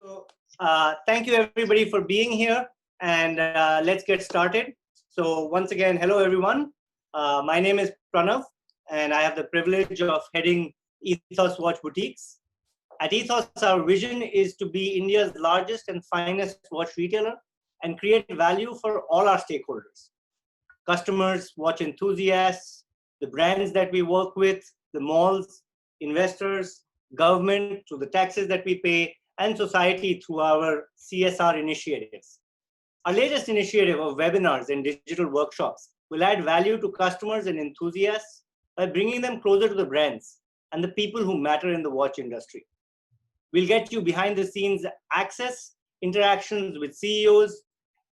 So, thank you everybody for being here, and let's get started. So once again, hello everyone. My name is Pranav, and I have the privilege of heading Ethos Watch Boutiques. At Ethos, our vision is to be India's largest and finest watch retailer and create value for all our stakeholders. Customers, watch enthusiasts, the brands that we work with, the malls, investors, government, through the taxes that we pay, and society through our CSR initiatives. Our latest initiative of webinars and digital workshops will add value to customers and enthusiasts by bringing them closer to the brands and the people who matter in the watch industry. We'll get you behind the scenes access, interactions with CEOs,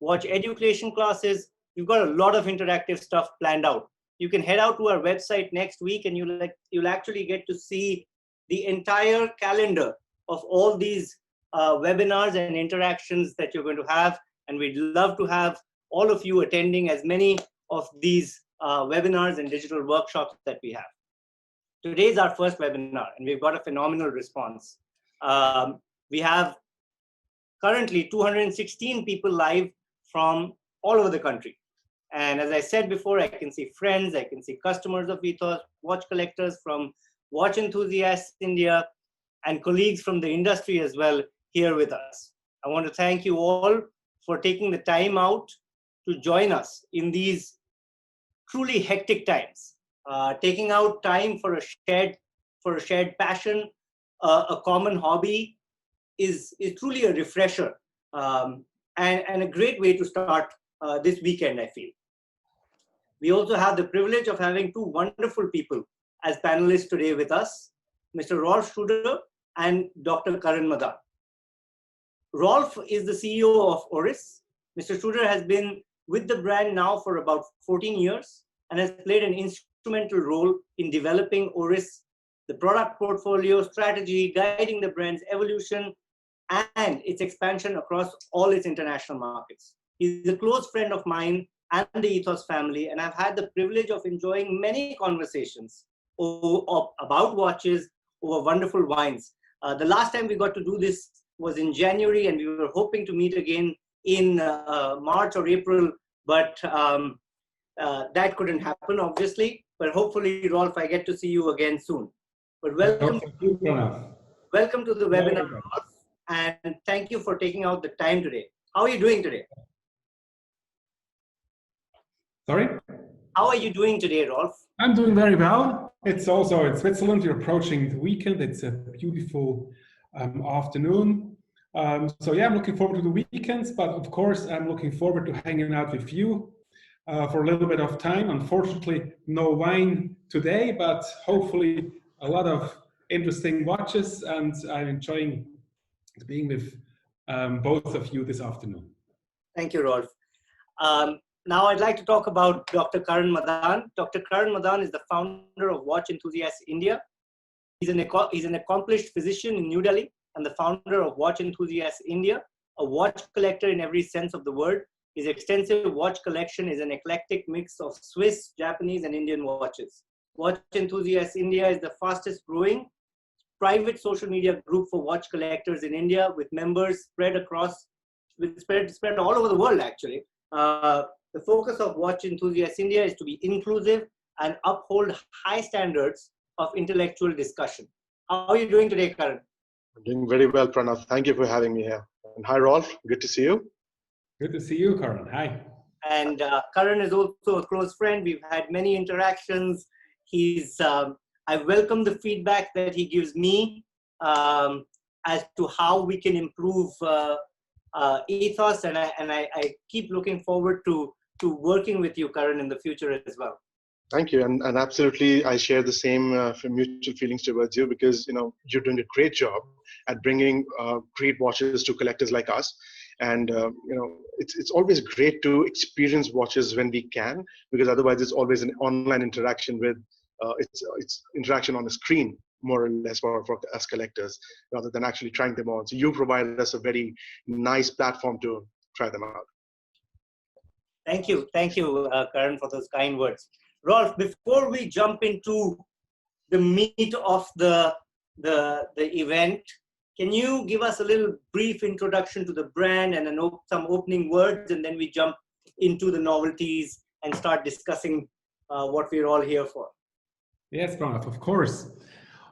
watch education classes. We've got a lot of interactive stuff planned out. You can head out to our website next week and you'll actually get to see the entire calendar of all these webinars and interactions that you're going to have. And we'd love to have all of you attending as many of these webinars and digital workshops that we have. Today is our first webinar, and we've got a phenomenal response. We have currently 216 people live from all over the country. And as I said before, I can see friends, I can see customers of Ethos, watch collectors from Watch Enthusiasts India, and colleagues from the industry as well here with us. I want to thank you all for taking the time out to join us in these truly hectic times. Taking out time for a shared passion, a common hobby is truly a refresher and a great way to start this weekend, I feel. We also have the privilege of having two wonderful people as panelists today with us, Mr. Rolf Struder and Dr. Karan Madan. Rolf is the CEO of Oris. Mr. Struder has been with the brand now for about 14 years and has played an instrumental role in developing Oris, the product portfolio, strategy, guiding the brand's evolution and its expansion across all its international markets. He's a close friend of mine and the Ethos family, and I've had the privilege of enjoying many conversations about watches over wonderful wines. The last time we got to do this was in January, and we were hoping to meet again in March or April, but that couldn't happen, obviously. But hopefully, Rolf, I get to see you again soon. But welcome to the webinar, Rolf, and thank you for taking out the time today. How are you doing today? Sorry? How are you doing today, Rolf? I'm doing very well. It's also in Switzerland. You're approaching the weekend. It's a beautiful afternoon. So yeah, I'm looking forward to the weekends, but of course, I'm looking forward to hanging out with you for a little bit of time. Unfortunately, no wine today, but hopefully a lot of interesting watches, and I'm enjoying being with both of you this afternoon. Thank you, Rolf. Now I'd like to talk about Dr. Karan Madan. Dr. Karan Madan is the founder of Watch Enthusiasts India. He's an accomplished physician in New Delhi and the founder of Watch Enthusiasts India, a watch collector in every sense of the word. His extensive watch collection is an eclectic mix of Swiss, Japanese, and Indian watches. Watch Enthusiasts India is the fastest growing private social media group for watch collectors in India, with members spread all over the world, actually. The focus of Watch Enthusiasts India is to be inclusive and uphold high standards of intellectual discussion. How are you doing today, Karan? I'm doing very well, Pranav. Thank you for having me here. And hi, Rolf. Good to see you. Good to see you, Karan. Hi. And Karan is also a close friend. We've had many interactions. I welcome the feedback that he gives me as to how we can improve Ethos, and I keep looking forward to working with you, Karan, in the future as well. Thank you, and absolutely, I share the same mutual feelings towards you, because you're doing a great job at bringing great watches to collectors like us, and it's always great to experience watches when we can, because otherwise it's always an online interaction with it's interaction on the screen, more or less, for us collectors, rather than actually trying them on. So you provide us a very nice platform to try them out. Thank you, Karan, for those kind words. Rolf, before we jump into the meat of the event, can you give us a little brief introduction to the brand and some opening words, and then we jump into the novelties and start discussing what we're all here for? Yes, Pranav, of course.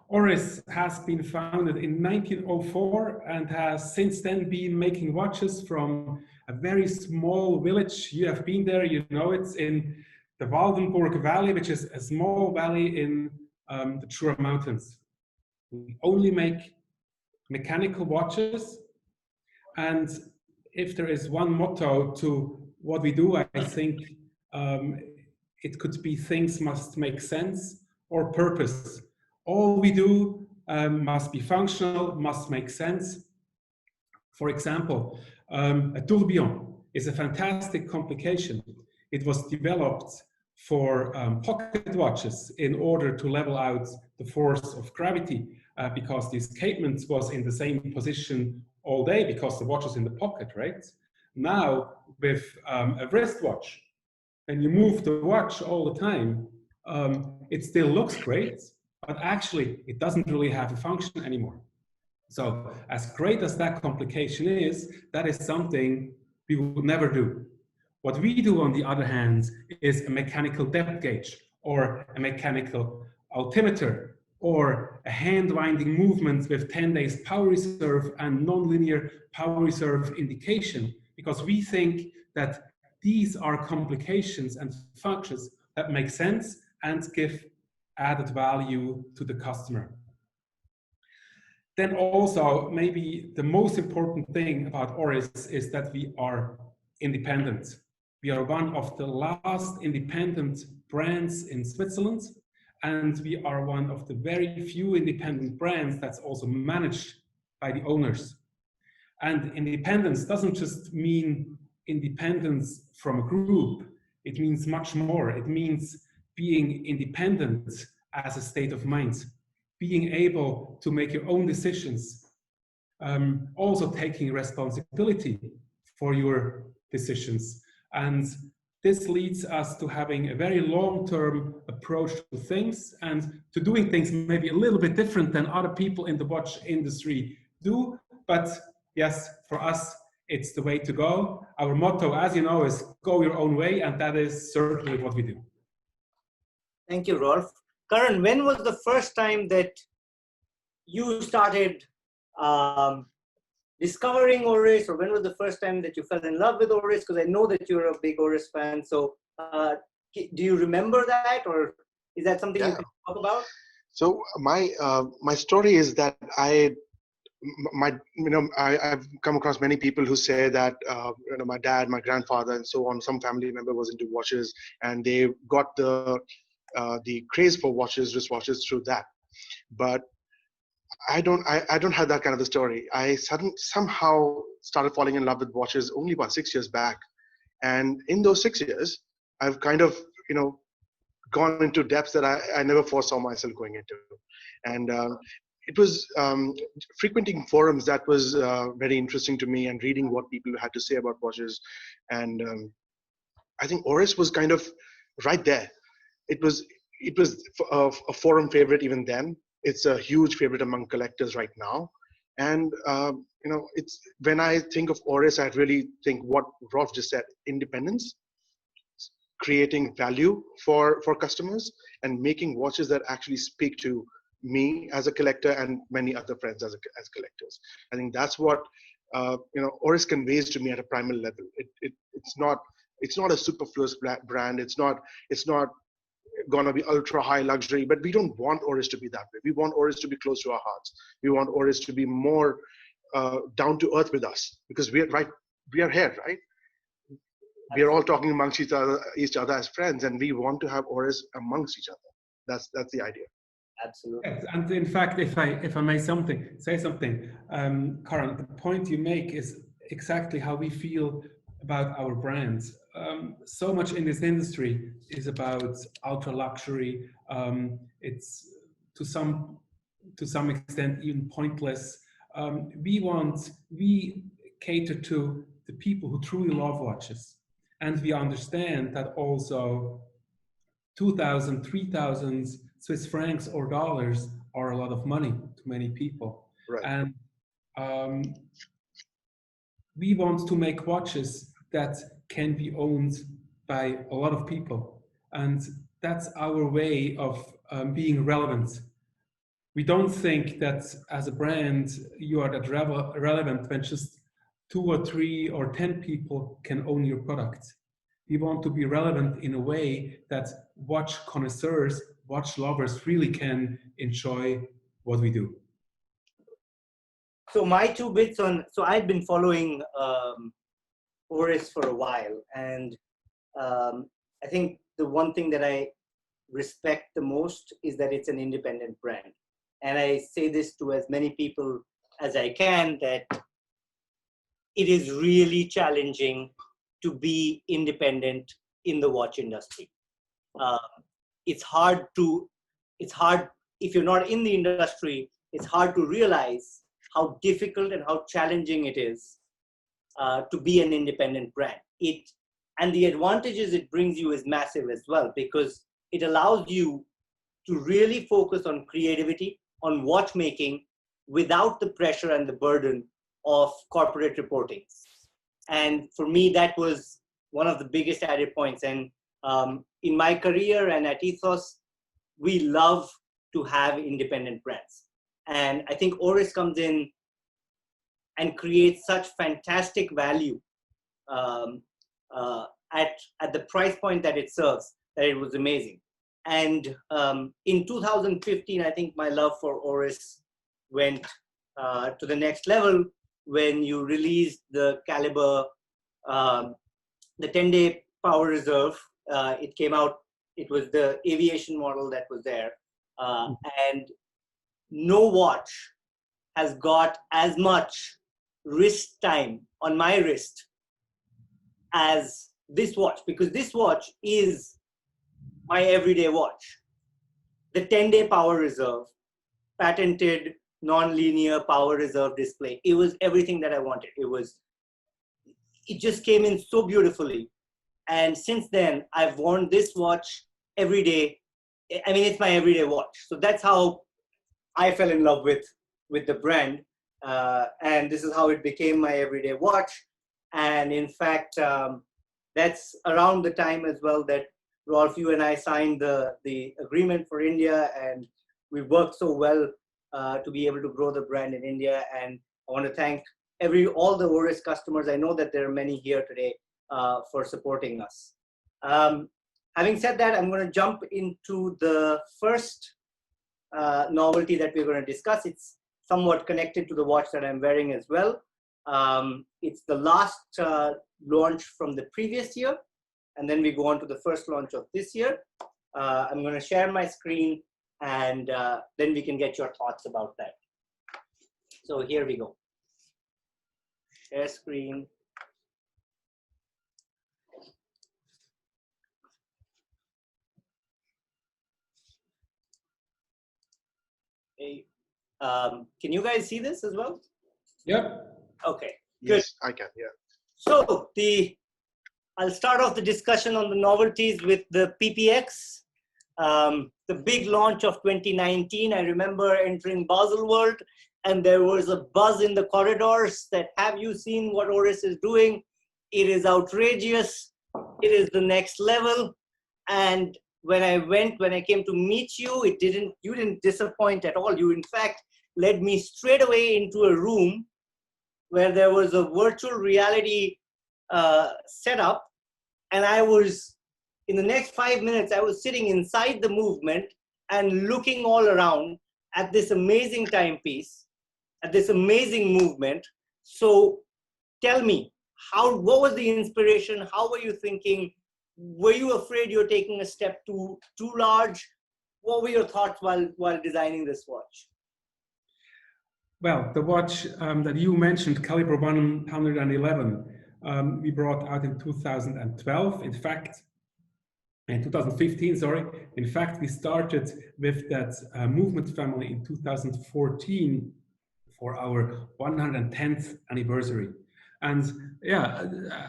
Oris has been founded in 1904 and has since then been making watches from a very small village. You have been there, you know, it's in the Waldenburg Valley, which is a small valley in the Jura Mountains. We only make mechanical watches, and if there is one motto to what we do, I think it could be things must make sense or purpose. All we do must be functional, must make sense. For example, a tourbillon is a fantastic complication. It was developed for pocket watches in order to level out the force of gravity because the escapement was in the same position all day because the watch was in the pocket, right? Now, with a wristwatch, and you move the watch all the time, it still looks great, but actually it doesn't really have a function anymore. So as great as that complication is, that is something we would never do. What we do, on the other hand, is a mechanical depth gauge or a mechanical altimeter or a hand-winding movement with 10 days power reserve and nonlinear power reserve indication, because we think that these are complications and functions that make sense and give added value to the customer. Then also, maybe the most important thing about Oris is that we are independent. We are one of the last independent brands in Switzerland, and we are one of the very few independent brands that's also managed by the owners. And independence doesn't just mean independence from a group. It means much more. It means being independent as a state of mind, being able to make your own decisions, also taking responsibility for your decisions. And this leads us to having a very long-term approach to things and to doing things maybe a little bit different than other people in the watch industry do. But yes, for us, it's the way to go. Our motto, as you know, is go your own way, and that is certainly what we do. Thank you, Rolf. Karan, when was the first time that you started discovering Oris, or when was the first time that you fell in love with Oris? Because I know that you're a big Oris fan. So do you remember that, or is that something you can talk about? So my story is that I've come across many people who say that my dad, my grandfather, and so on, some family member was into watches, and they got the craze for watches, wristwatches through that. But I don't have that kind of a story. I somehow started falling in love with watches only about 6 years back, and in those 6 years, I've kind of gone into depths that I never foresaw myself going into, and it was frequenting forums that was very interesting to me, and reading what people had to say about watches, and I think Orris was kind of right there. It was a forum favorite even then. It's a huge favorite among collectors right now, and it's when I think of Orris, I really think what Rolf just said: independence, creating value for customers, and making watches that actually speak to me as a collector and many other friends as collectors. I think that's what Orris conveys to me at a primal level. It's not a superfluous brand. It's not going to be ultra high luxury, but we don't want Orris to be that way. We want Orris to be close to our hearts. We want Orris to be more down to earth with us, because we are here, right? We are all talking amongst each other as friends, and we want to have Orris amongst each other. That's the idea. Absolutely. Yes, and in fact, if I may say something, Karan, the point you make is exactly how we feel about our brands. So much in this industry is about ultra luxury. It's to some extent even pointless. We cater to the people who truly love watches, and we understand that also 2,000, 3,000 Swiss francs or dollars are a lot of money to many people. Right. And we want to make watches that can be owned by a lot of people. And that's our way of being relevant. We don't think that as a brand, you are that relevant when just 2 or 3 or 10 people can own your product. We want to be relevant in a way that watch connoisseurs, watch lovers really can enjoy what we do. So my 2 bits on, so I've been following Oris for a while, and I think the one thing that I respect the most is that it's an independent brand. And I say this to as many people as I can, that it is really challenging to be independent in the watch industry. It's hard, if you're not in the industry, it's hard to realize how difficult and how challenging it is to be an independent brand. And the advantages it brings you is massive as well, because it allows you to really focus on creativity, on watchmaking, without the pressure and the burden of corporate reporting. And for me, that was one of the biggest added points. And in my career and at Ethos, we love to have independent brands. And I think Oris comes in and creates such fantastic value at the price point that it serves, that it was amazing. And in 2015, I think my love for Oris went to the next level when you released the Caliber, the 10-day power reserve. It came out, it was the aviation model that was there. And no watch has got as much wrist time on my wrist as this watch, because this watch is my everyday watch. The 10-day power reserve, patented non-linear power reserve display. It was everything that I wanted. It just came in so beautifully. And since then, I've worn this watch every day. I mean, it's my everyday watch. So that's how I fell in love with the brand. And this is how it became my everyday watch. And in fact, that's around the time as well that Rolf, you and I signed the agreement for India, and we worked so well to be able to grow the brand in India. And I want to thank all the Oris customers. I know that there are many here today for supporting us. Having said that, I'm going to jump into the first novelty that we're going to discuss. It's somewhat connected to the watch that I'm wearing as well. It's the last launch from the previous year, and then we go on to the first launch of this year. I'm going to share my screen, and then we can get your thoughts about that. So here we go. Share screen. Okay. Can you guys see this as well? Yep. Okay. Good. Yes, I can. Yeah. So I'll start off the discussion on the novelties with the PPX. The big launch of 2019. I remember entering Basel World, and there was a buzz in the corridors that, have you seen what Orris is doing? It is outrageous. It is the next level. And when I came to meet you, you didn't disappoint at all. You, in fact, led me straight away into a room where there was a virtual reality setup. And in the next 5 minutes, I was sitting inside the movement and looking all around at this amazing timepiece, at this amazing movement. So tell me, what was the inspiration? How were you thinking? Were you afraid you're taking a step too large? What were your thoughts while designing this watch? Well, the watch that you mentioned, Caliber 111, we brought out in 2012. In 2015, sorry. In fact, we started with that movement family in 2014 for our 110th anniversary. And yeah,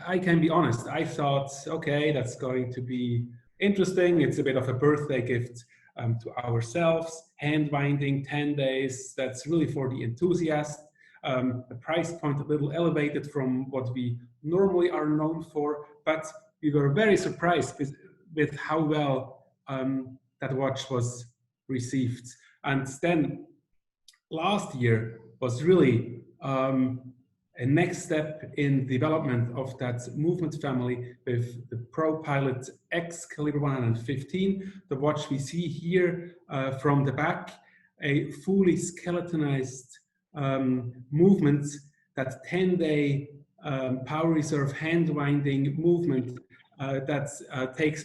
I can be honest, I thought, okay, that's going to be interesting. It's a bit of a birthday gift to ourselves. Hand winding, 10 days, that's really for the enthusiast. the price point a little elevated from what we normally are known for, but we were very surprised with how well that watch was received. And then last year was really a next step in development of that movement family with the ProPilot X Caliber 115, the watch we see here from the back, a fully skeletonized movement, that 10-day power reserve hand winding movement that takes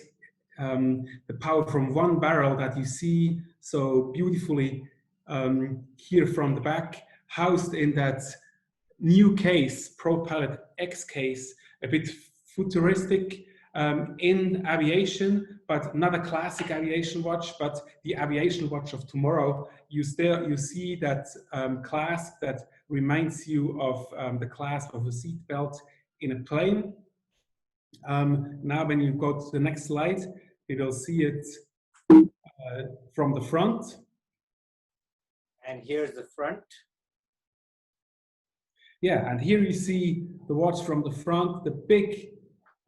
the power from one barrel that you see so beautifully here from the back, housed in that new case, ProPilot X case, a bit futuristic in aviation, but not a classic aviation watch, but the aviation watch of tomorrow. You see that clasp that reminds you of the clasp of a seatbelt in a plane. Now, when you go to the next slide, you will see it from the front. And here's the front. Yeah, and here you see the watch from the front, the big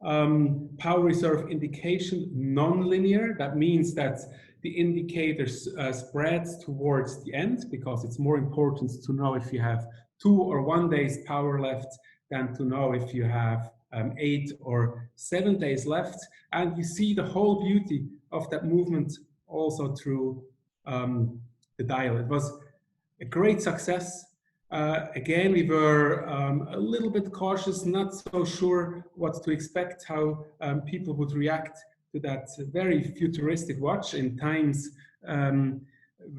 power reserve indication, non-linear. That means that the indicator spreads towards the end, because it's more important to know if you have 2 or 1 day's power left than to know if you have 8 or 7 days left. And you see the whole beauty of that movement also through the dial. It was a great success. Again, we were a little bit cautious, not so sure what to expect, how people would react to that very futuristic watch in times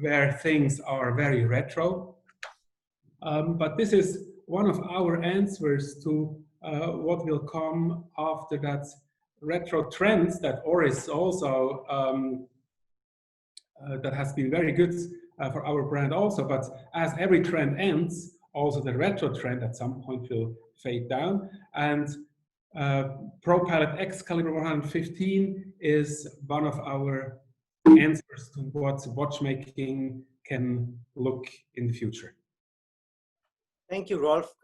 where things are very retro. But this is one of our answers to what will come after that retro trend that Oris also, that has been very good for our brand also, but as every trend ends, also the retro trend at some point will fade down. And ProPilot X Caliber 115 is one of our answers to what watchmaking can look in the future. Thank you, Rolf.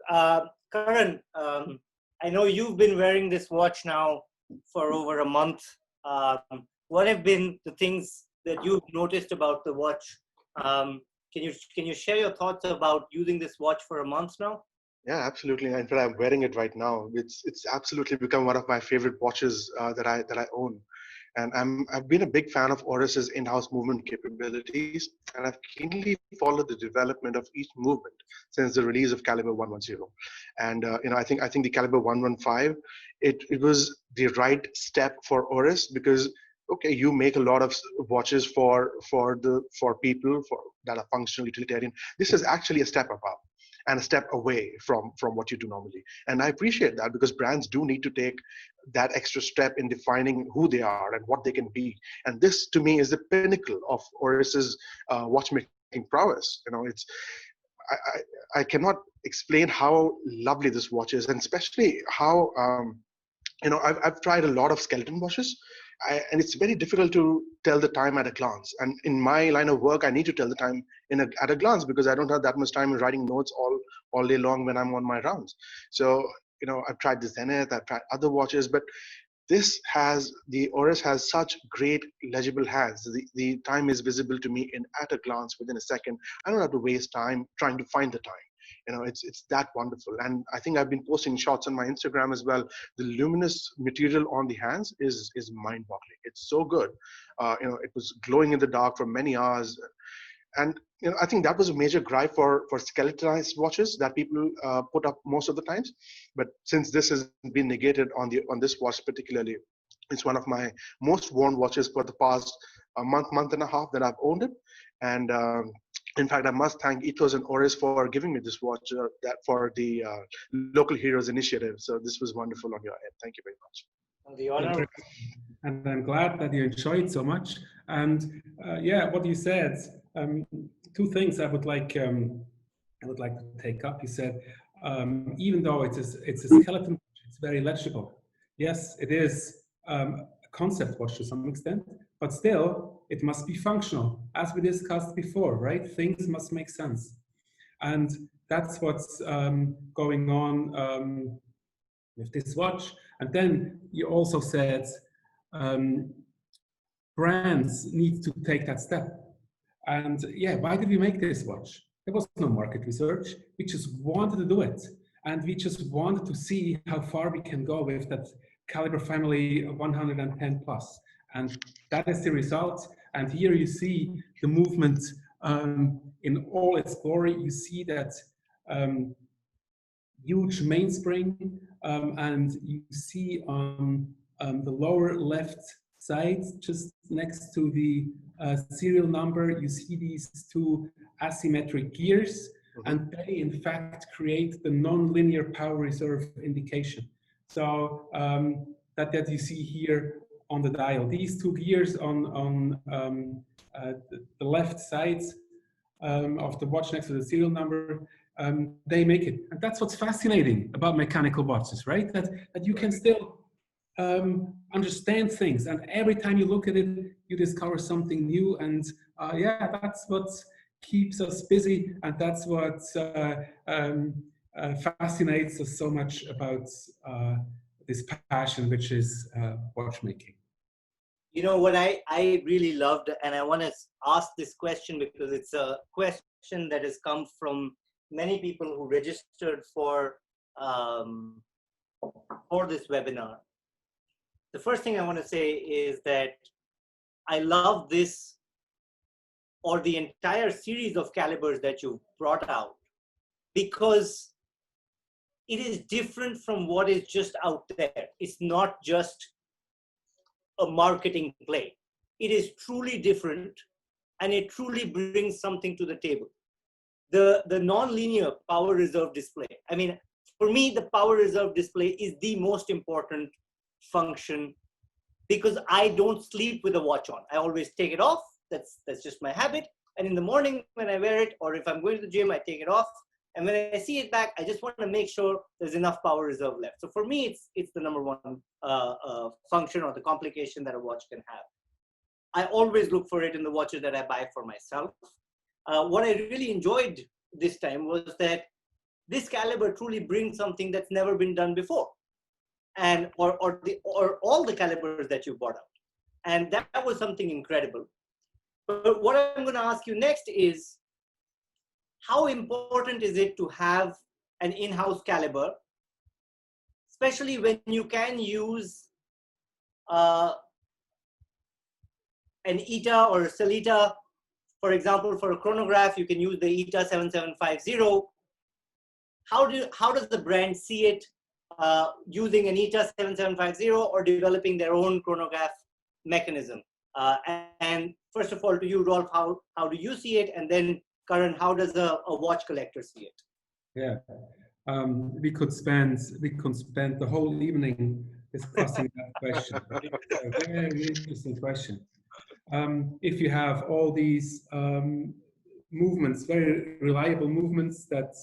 Karan, I know you've been wearing this watch now for over a month. What have been the things that you've noticed about the watch? Can you share your thoughts about using this watch for a month now? Yeah, absolutely. In fact, I'm wearing it right now. It's absolutely become one of my favorite watches that I own. And I've been a big fan of Oris's in-house movement capabilities, and I've keenly followed the development of each movement since the release of Caliber 110. And I think the Caliber 115, it was the right step for Oris, because okay, you make a lot of watches for people that are functional, utilitarian. This is actually a step above and a step away from what you do normally. And I appreciate that, because brands do need to take that extra step in defining who they are and what they can be. And this, to me, is the pinnacle of Oris's watchmaking prowess. I cannot explain how lovely this watch is, and especially how I've tried a lot of skeleton watches. And it's very difficult to tell the time at a glance. And in my line of work, I need to tell the time at a glance, because I don't have that much time in writing notes all day long when I'm on my rounds. So, I've tried the Zenith, I've tried other watches, but the Oris has such great legible hands. The time is visible to me at a glance within a second. I don't have to waste time trying to find the time. It's that wonderful. And I think I've been posting shots on my Instagram as well. The luminous material on the hands is mind-boggling. It's so good. It was glowing in the dark for many hours. And I think that was a major gripe for skeletonized watches that people put up most of the times. But since this has been negated on this watch particularly, it's one of my most worn watches for the past month and a half that I've owned it. And in fact, I must thank Ethos and Oris for giving me this watch for the Local Heroes initiative. So this was wonderful on your end. Thank you very much. The honor. And I'm glad that you enjoyed so much. And what you said, 2 things I would like to take up. You said, even though it's a skeleton, it's very legible. Yes, it is a concept watch to some extent, but still it must be functional, as we discussed before, right? Things must make sense. And that's what's going on with this watch. And then you also said brands need to take that step. And yeah, why did we make this watch? There was no market research. We just wanted to do it. And we just wanted to see how far we can go with that caliber family 110 plus. And that is the result. And here you see the movement in all its glory. You see that huge mainspring, and you see on the lower left side, just next to the serial number, you see these two asymmetric gears, and they in fact create the non-linear power reserve indication. So that you see here on the dial. These two gears on the left sides of the watch next to the serial number, they make it. And that's what's fascinating about mechanical watches, right? That you can still understand things, and every time you look at it, you discover something new. And yeah, that's what keeps us busy, and that's what fascinates us so much about this passion, which is watchmaking. You know what I really loved, and I want to ask this question because it's a question that has come from many people who registered for this webinar. The first thing I want to say is that I love this, or the entire series of calibers that you've brought out, because it is different from what is just out there. It's not just a marketing play. It is truly different, and it truly brings something to the table. The non-linear power reserve display. I mean, for me, the power reserve display is the most important function, because I don't sleep with a watch on. I always take it off. That's just my habit. And in the morning when I wear it, or if I'm going to the gym, I take it off. And when I see it back, I just want to make sure there's enough power reserve left. So for me, it's the number one function or the complication that a watch can have. I always look for it in the watches that I buy for myself. What I really enjoyed this time was that this caliber truly brings something that's never been done before, and or all the calibers that you brought out, and that was something incredible. But what I'm going to ask you next is, how important is it to have an in-house caliber, especially when you can use an ETA or a Celita? For example, for a chronograph, you can use the ETA 7750. How does the brand see it using an ETA 7750 or developing their own chronograph mechanism? And first of all, to you, Rolf, how do you see it? And then, Karan, how does a watch collector see it? Yeah, we could spend the whole evening discussing that question. It's a very interesting question. If you have all these movements, very reliable movements that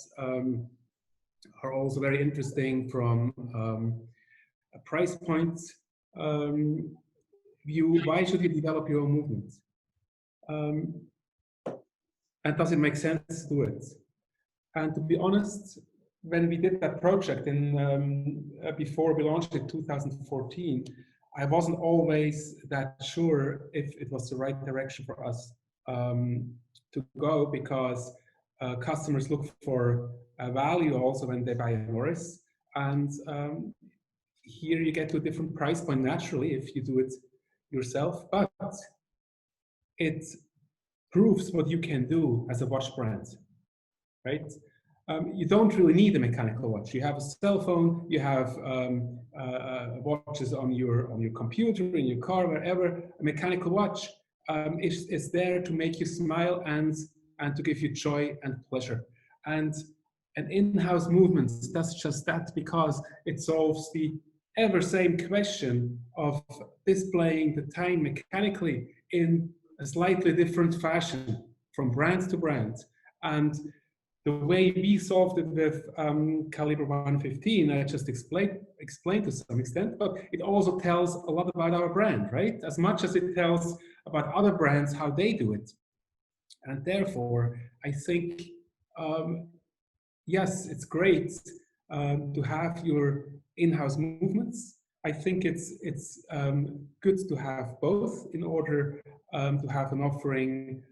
are also very interesting from a price point view, why should you develop your own movements? And does it make sense to do it? And to be honest, when we did that project before we launched it in 2014, I wasn't always that sure if it was the right direction for us to go, because customers look for value also when they buy an Oris. And here you get to a different price point naturally if you do it yourself, but it proves what you can do as a watch brand, right? You don't really need a mechanical watch. You have a cell phone, you have watches on your computer, in your car, wherever. A mechanical watch is there to make you smile and to give you joy and pleasure. And an in-house movement does just that, because it solves the ever same question of displaying the time mechanically in a slightly different fashion from brand to brand. And the way we solved it with caliber 115, I just explained to some extent, but it also tells a lot about our brand, right? As much as it tells about other brands, how they do it. And therefore, I think yes, it's great to have your in-house movements. I think it's good to have both in order to have an offering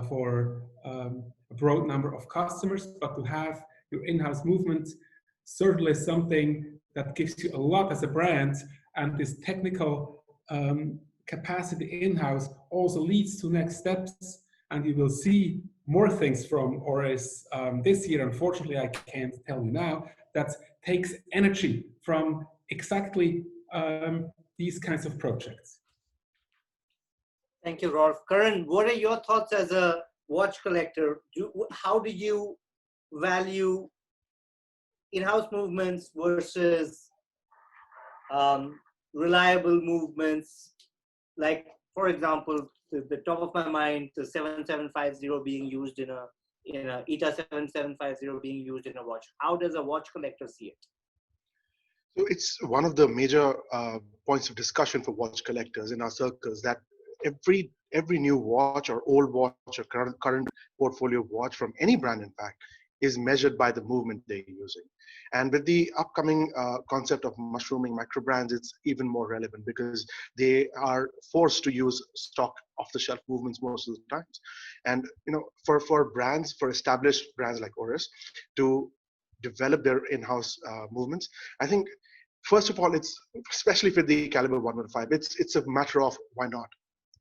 for a broad number of customers, but to have your in-house movement certainly something that gives you a lot as a brand, and this technical capacity in-house also leads to next steps, and you will see more things from Oris this year. Unfortunately, I can't tell you now. That takes energy from exactly these kinds of projects. Thank you, Rolf. Karan, what are your thoughts as a watch collector? How do you value in-house movements versus reliable movements? Like, for example, the top of my mind, the 7750 being used in a ETA 7750 being used in a watch. How does a watch collector see it? So it's one of the major points of discussion for watch collectors in our circles, that every new watch or old watch or current portfolio watch from any brand, in fact, is measured by the movement they're using. And with the upcoming concept of mushrooming micro brands, it's even more relevant because they are forced to use stock off-the-shelf movements most of the times. And for brands, for established brands like Orris, to develop their in-house movements, I think first of all, it's especially for the caliber 115, it's a matter of why not?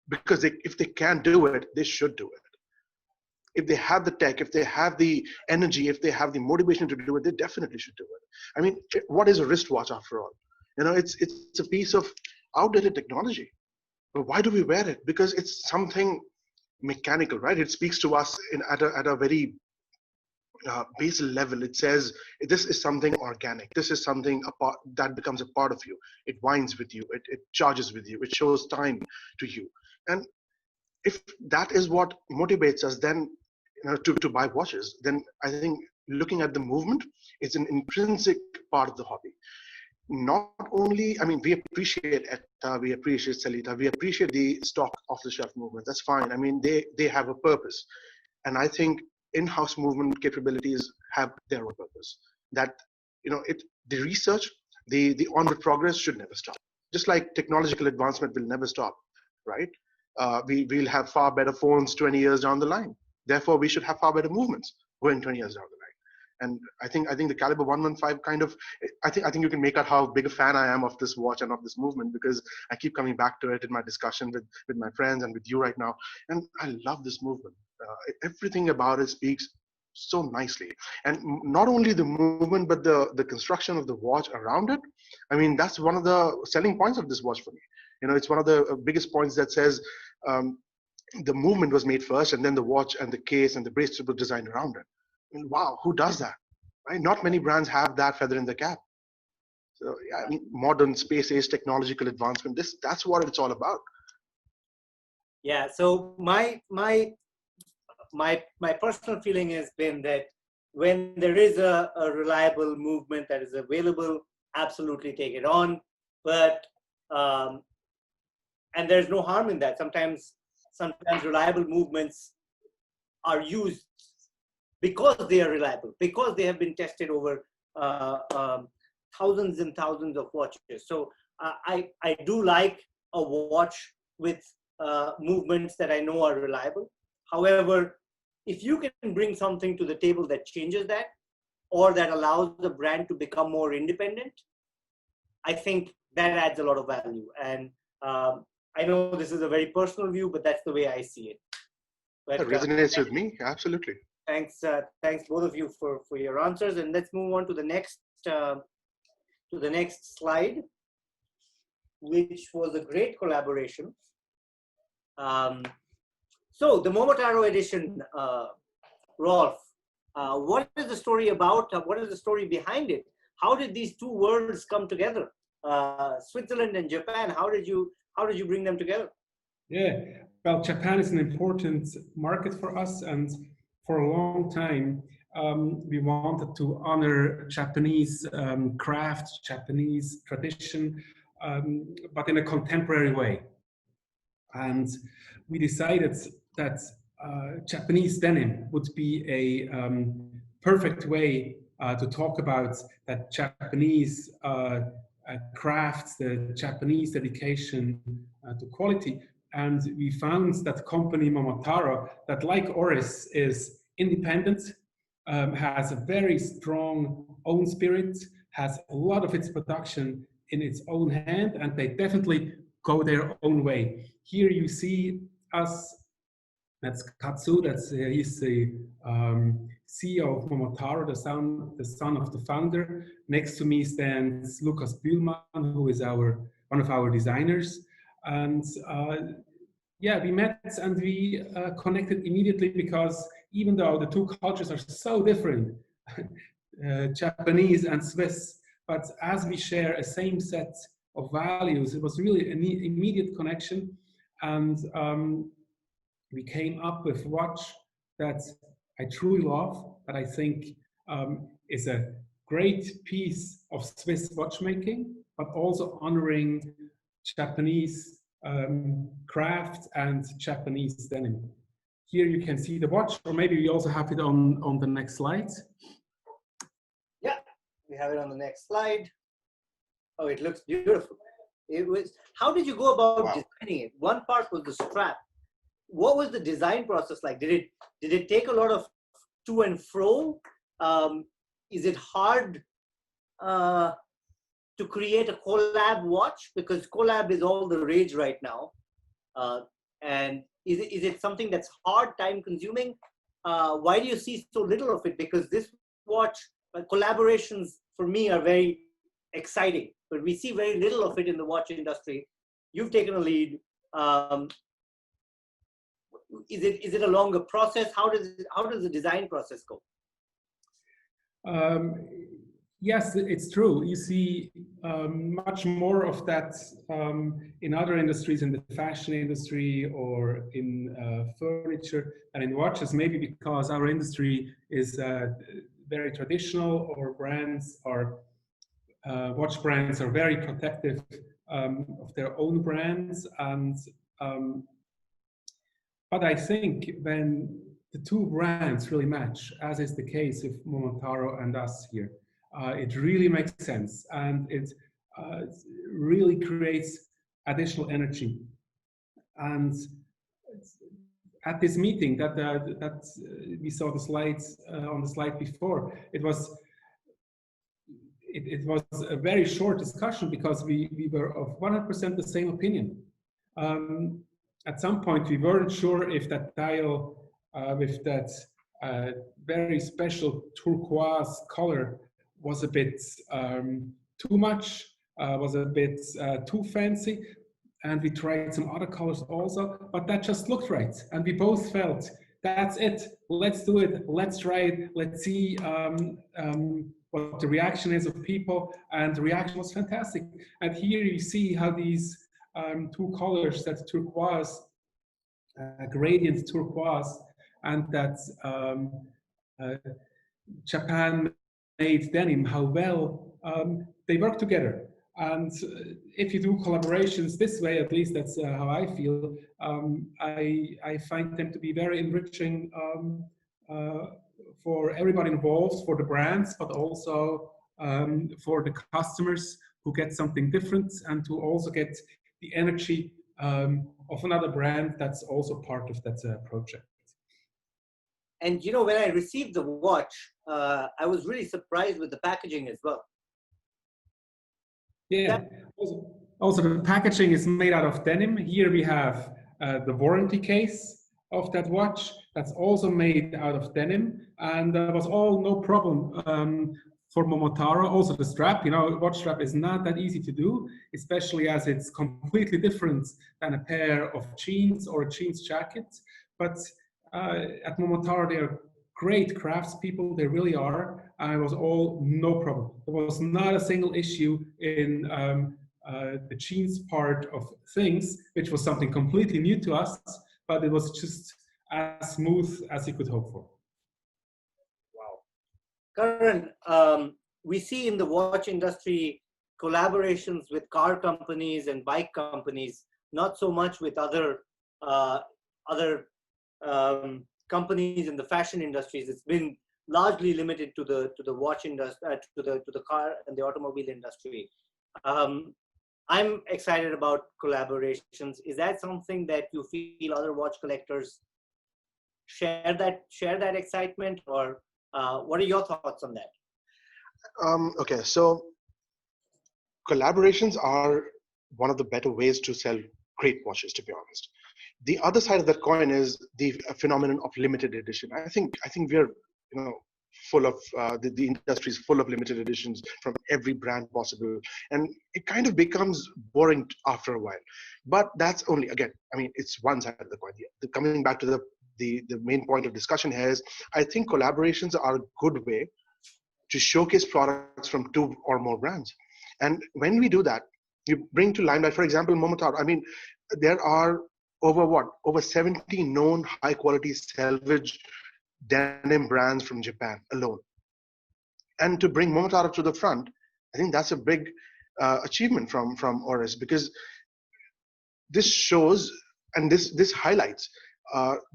Because if they can do it, they should do it. If they have the tech, if they have the energy, if they have the motivation to do it, they definitely should do it. I mean, what is a wristwatch after all? It's a piece of outdated technology. But why do we wear it? Because it's something mechanical, right? It speaks to us at a very basal level. It says this is something organic. This is something that becomes a part of you. It winds with you. It charges with you. It shows time to you. And if that is what motivates us, then to buy watches, then I think looking at the movement is an intrinsic part of the hobby. Not only, I mean, we appreciate ETA, we appreciate Celita, we appreciate the stock off-the-shelf movement. That's fine. I mean, they have a purpose, and I think in-house movement capabilities have their own purpose. That the research, the onward progress should never stop. Just like technological advancement will never stop, right? We'll have far better phones 20 years down the line. Therefore, we should have far better movements going 20 years down the line. And I think the caliber 115 kind of, I think you can make out how big a fan I am of this watch and of this movement, because I keep coming back to it in my discussion with my friends and with you right now. And I love this movement. Everything about it speaks so nicely. And not only the movement, but the construction of the watch around it. I mean, that's one of the selling points of this watch for me. It's one of the biggest points that says the movement was made first, and then the watch and the case and the bracelet was designed around it. And wow, who does that? Right? Not many brands have that feather in the cap. So yeah, I mean, modern space-age technological advancement. That's what it's all about. Yeah. So my personal feeling has been that when there is a reliable movement that is available, absolutely take it on. But and there's no harm in that. Sometimes reliable movements are used because they are reliable, because they have been tested over thousands and thousands of watches. So I do like a watch with movements that I know are reliable. However, if you can bring something to the table that changes that, or that allows the brand to become more independent, I think that adds a lot of value. And I know this is a very personal view, but that's the way I see it. But, that resonates with me, absolutely. Thanks both of you for your answers, and let's move on to the next slide, which was a great collaboration. So the Momotaro Edition, Rolf, what is the story about? What is the story behind it? How did these two worlds come together? Switzerland and Japan. How did you bring them together? Yeah, well, Japan is an important market for us, and for a long time we wanted to honor Japanese craft, Japanese tradition, but in a contemporary way. And we decided that Japanese denim would be perfect way to talk about that Japanese crafts, the Japanese dedication to quality. And we found that company Momotaro, that like Oris is independent, has a very strong own spirit, has a lot of its production in its own hand, and they definitely go their own way. Here you see us. That's Katsu. He's the CEO of Momotaro, the son of the founder. Next to me stands Lukas Bühlmann, who is one of our designers. And yeah, we met and we connected immediately, because even though the two cultures are so different, Japanese and Swiss, but as we share a same set of values, it was really an immediate connection. And we came up with a watch that I truly love, that I think is a great piece of Swiss watchmaking, but also honoring Japanese craft and Japanese denim. Here you can see the watch, or maybe we also have it on the next slide. Yeah, we have it on the next slide. Oh, it looks beautiful. How did you go about designing it? One part was the strap. What was the design process like? Did it take a lot of to and fro? Is it hard to create a collab watch, because collab is all the rage right now? And is it something that's hard, time consuming? Why do you see so little of it? Because this watch, collaborations for me are very exciting, but we see very little of it in the watch industry. You've taken a lead. Is it a longer process? How does the design process go? Yes, it's true. You see much more of that in other industries, in the fashion industry or in furniture and in watches, maybe because our industry is very traditional, or watch brands are very protective of their own brands. And but I think when the two brands really match, as is the case with Momotaro and us here, it really makes sense, and it really creates additional energy. And at this meeting that we saw the slides on the slide before, it was a very short discussion, because we were of 100% the same opinion. At some point, we weren't sure if that dial with that very special turquoise color was a bit too much, was a bit too fancy. And we tried some other colors also, but that just looked right. And we both felt, that's it, let's do it, let's try it, let's see what the reaction is of people. And the reaction was fantastic. And here you see how these two colors, that turquoise, gradient turquoise, and that Japan-made denim, how well they work together. And if you do collaborations this way, at least that's how I feel, I find them to be very enriching for everybody involved, for the brands, but also for the customers, who get something different, and to also get the energy of another brand that's also part of that project. And you know, when I received the watch, I was really surprised with the packaging as well. Yeah. Also, the packaging is made out of denim. Here we have the warranty case of that watch that's also made out of denim, and that was all no problem for Momotaro. Also the strap, you know, watch strap is not that easy to do, especially as it's completely different than a pair of jeans or a jeans jacket. But at Momotaro, they are great craftspeople, they really are. And it was all no problem. There was not a single issue in the jeans part of things, which was something completely new to us, but it was just as smooth as you could hope for. Wow. Karan, we see in the watch industry collaborations with car companies and bike companies, not so much with other companies in the fashion industries. It's been largely limited to the watch industry, to the car and the automobile industry. I'm excited about collaborations. Is that something that you feel other watch collectors share that excitement, or what are your thoughts on that? Okay, so collaborations are one of the better ways to sell great watches, to be honest. The other side of that coin is the phenomenon of limited edition. I think we're full of the industry is full of limited editions from every brand possible, and it kind of becomes boring after a while. But that's only, again, I mean, it's one side of the coin. Coming back to the main point of discussion here is, I think collaborations are a good way to showcase products from 2 or more brands. And when we do that, you bring to limelight, for example, Momotaro. I mean, there are over 70 known high quality salvage denim brands from Japan alone. And to bring Momotaro to the front, I think that's a big achievement from Oris, because this shows and this highlights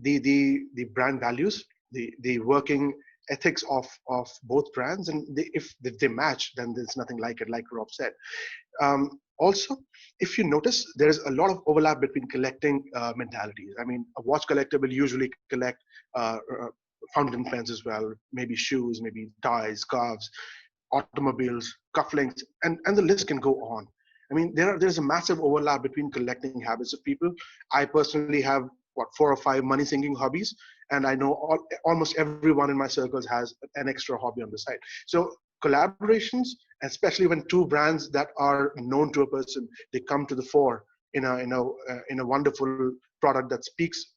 the brand values, the working ethics of both brands, and if they match, then there's nothing like it, like Rolf said. Also, if you notice, there's a lot of overlap between collecting mentalities. I mean, a watch collector will usually collect fountain pens as well, maybe shoes, maybe ties, scarves, automobiles, cufflinks, and the list can go on. I mean, there's a massive overlap between collecting habits of people. I personally have 4 or 5 money sinking hobbies, and I know almost everyone in my circles has an extra hobby on the side. So collaborations, especially when 2 brands that are known to a person, they come to the fore in a wonderful product that speaks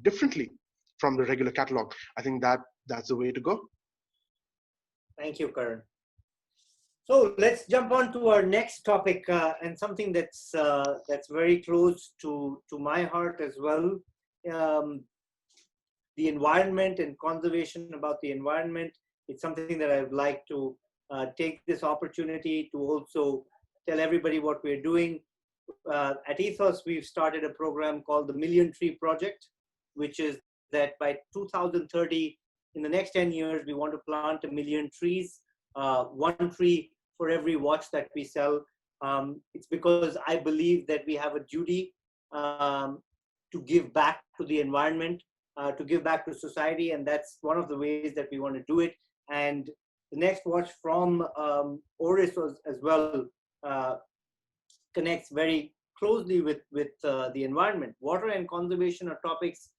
differently from the regular catalog. I think that's the way to go. Thank you, Karan. So let's jump on to our next topic, and something that's very close to my heart as well. The environment and conservation about the environment. It's something that I would like to take this opportunity to also tell everybody what we're doing. At Ethos, we've started a program called the Million Tree Project, which is that by 2030, in the next 10 years, we want to plant 1 million trees, 1 tree for every watch that we sell. It's because I believe that we have a duty to give back to the environment, to give back to society, and that's one of the ways that we want to do it. And the next watch from Oris as well connects very closely with the environment. Water and conservation are topics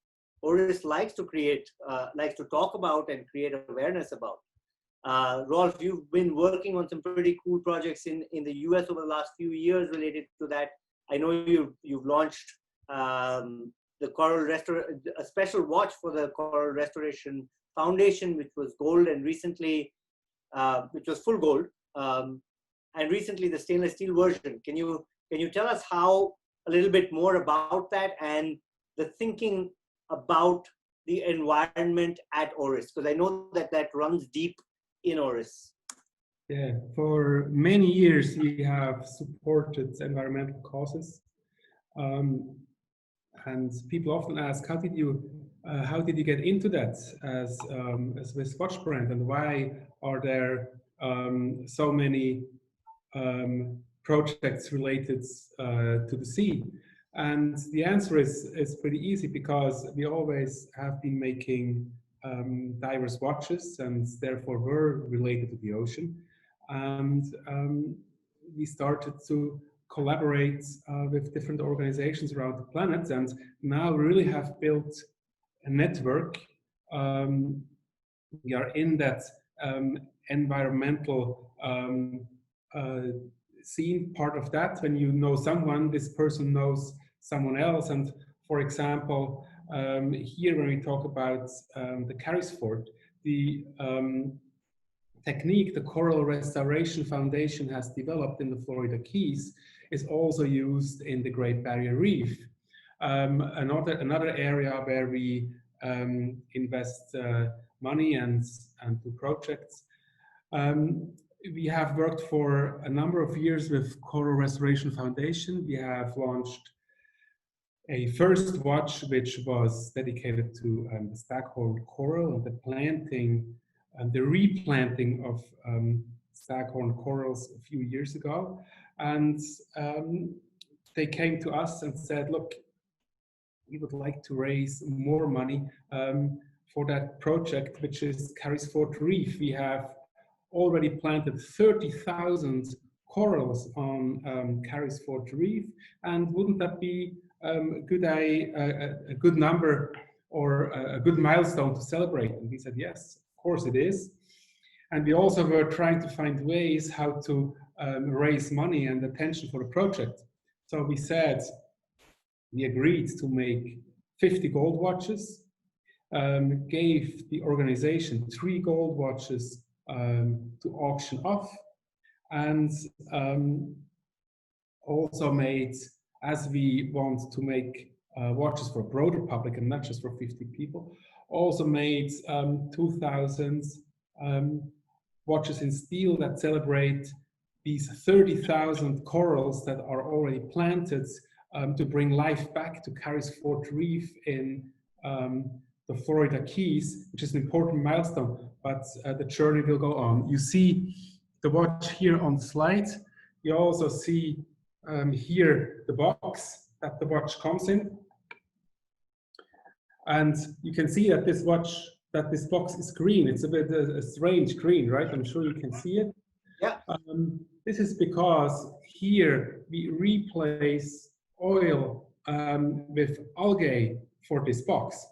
Oris likes to talk about and create awareness about. Rolf, you've been working on some pretty cool projects in the US over the last few years related to that. I know you've launched the a special watch for the Coral Restoration Foundation, which was gold, and recently, which was full gold, and recently the stainless steel version. Can you tell us a little bit more about that and the thinking about the environment at Oris? Because I know that runs deep in Oris. Yeah, for many years we have supported environmental causes, and people often ask, how did you get into that as a Swiss watch brand, and why are there so many projects related to the sea? And the answer is pretty easy, because we always have been making diverse watches, and therefore were related to the ocean. And we started to collaborate with different organizations around the planet, and now we really have built a network. We are in that environmental scene part of that. When you know someone, this person knows someone else. And for example, here when we talk about the Carrisford, the technique the Coral Restoration Foundation has developed in the Florida Keys is also used in the Great Barrier Reef. Another area where we invest money and do projects. We have worked for a number of years with Coral Restoration Foundation. We have launched a first watch which was dedicated to the staghorn coral and the planting the replanting of staghorn corals a few years ago. And they came to us and said, look, we would like to raise more money for that project, which is Carysfort Reef. We have already planted 30,000 corals on Carysfort Reef, and wouldn't that be a good number or a good milestone to celebrate? And we said, yes, of course it is. And we also were trying to find ways how to raise money and attention for the project. So we said, we agreed to make 50 gold watches, gave the organization 3 gold watches to auction off, and also made, as we want to make watches for a broader public and not just for 50 people, also made 2,000 watches in steel that celebrate these 30,000 corals that are already planted to bring life back to Carysfort Reef in the Florida Keys, which is an important milestone, but the journey will go on. You see the watch here on the slide. You also see here the box that the watch comes in. And you can see that this box is green. It's a bit a strange green, right? I'm sure you can see it. Yeah. This is because here we replace oil with algae for this box.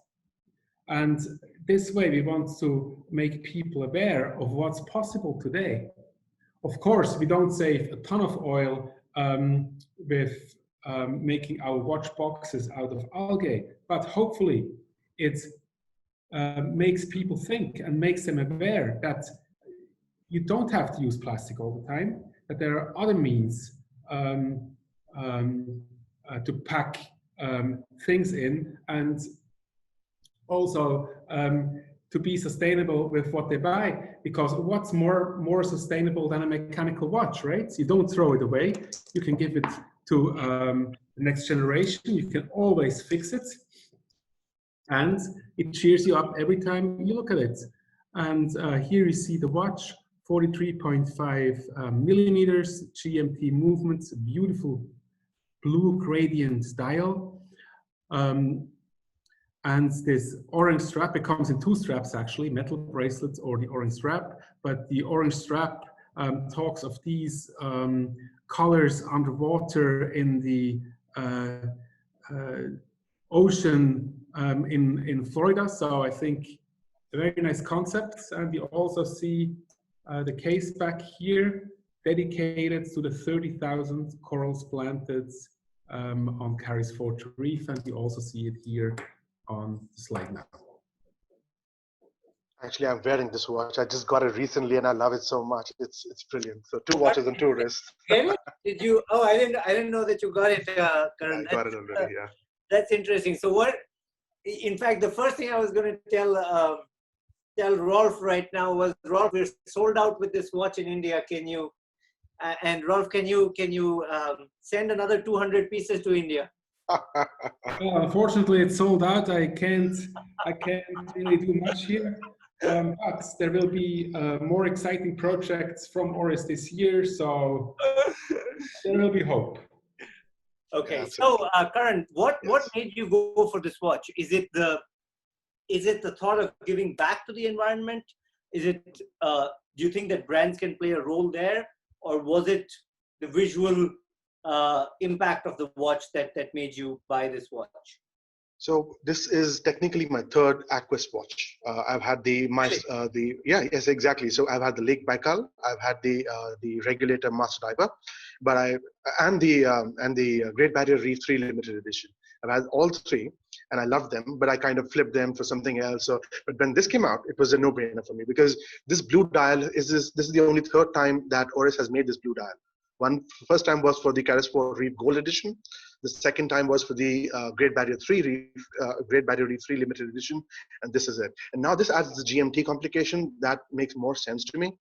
And this way we want to make people aware of what's possible today. Of course, we don't save a ton of oil with making our watch boxes out of algae, but hopefully it makes people think and makes them aware that you don't have to use plastic all the time, that there are other means to pack things in, and also to be sustainable with what they buy, because what's more sustainable than a mechanical watch, right? You don't throw it away. You can give it to the next generation. You can always fix it, and it cheers you up every time you look at it. And here you see the watch, 43.5 millimeters, GMT movements, beautiful blue gradient dial. And this orange strap, it comes in 2 straps actually, metal bracelets or the orange strap, but the orange strap talks of these colors underwater in the ocean in Florida. So I think a very nice concept. And you also see the case back here dedicated to the 30,000 corals planted on Carysfort Reef, and you also see it here on the slide now. Actually, I'm wearing this watch. I just got it recently, and I love it so much. It's brilliant. So 2 watches and 2 wrists. Get it? Did you? Oh, I didn't know that you got it, Karan. I got it already. Yeah. That's interesting. So what? In fact, the first thing I was going to tell Rolf right now was, Rolf, we're sold out with this watch in India. Can you? And Rolf, can you send another 200 pieces to India? Well, unfortunately, it's sold out. I can't really do much here. But there will be more exciting projects from Oris this year, so there will be hope. Okay, Yeah, so Karan, what made you go for this watch? Is it the thought of giving back to the environment? Is it do you think that brands can play a role there, or was it the visual impact of the watch that made you buy this watch? So this is technically my 3rd Aquis watch. I've had yes, exactly. So I've had the Lake Baikal, I've had the Regulator Master Diver, but and the Great Barrier Reef 3 limited edition. I've had all 3, and I love them, but I kind of flipped them for something else. So, but when this came out, it was a no-brainer for me, because this blue dial this is the only 3rd time that Oris has made this blue dial. First time was for the Carysfort Reef Gold Edition. The second time was for the Great Barrier Reef 3 limited edition, and this is it. And now this adds the GMT complication that makes more sense to me.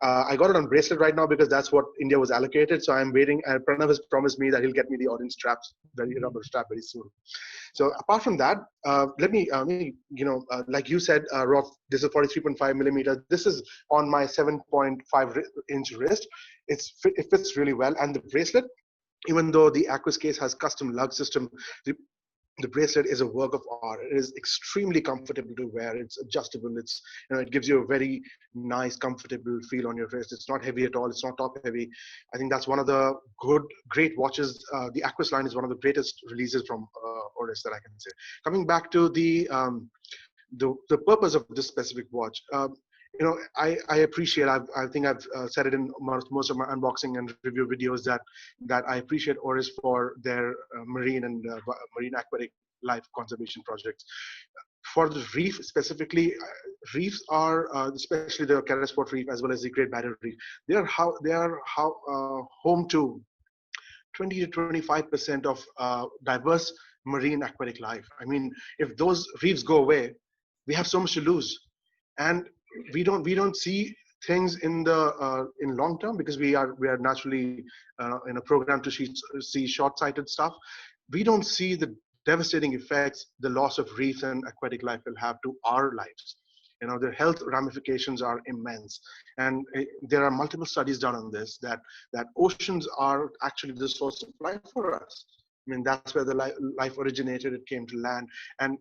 I got it on bracelet right now because that's what India was allocated. So I'm waiting. And Pranav has promised me that he'll get me the orange straps, rubber strap very soon. So apart from that, let me, like you said, Rolf, this is 43.5 millimeters. This is on my 7.5-inch wrist. It fits really well. And the bracelet, even though the Aquis case has custom lug system, the bracelet is a work of art. It is extremely comfortable to wear. It's adjustable. It's, it gives you a very nice, comfortable feel on your wrist. It's not heavy at all. It's not top heavy. I think that's one of the great watches. The Aquis line is one of the greatest releases from Orris that I can say. Coming back to the purpose of this specific watch. I appreciate, I think I've said it in most of my unboxing and review videos that I appreciate Oris for their marine and marine aquatic life conservation projects. For the reef specifically, reefs are, especially the Terrestrial reef as well as the Great Barrier Reef, they are home to 20 to 25% of diverse marine aquatic life. I mean, if those reefs go away, we have so much to lose. And we don't see things in long term because we are naturally in a program to see short-sighted stuff. We don't see the devastating effects the loss of reefs and aquatic life will have to our lives. The health ramifications are immense, and there are multiple studies done on this that oceans are actually the source of life for us. I mean, that's where the life originated. It came to land, and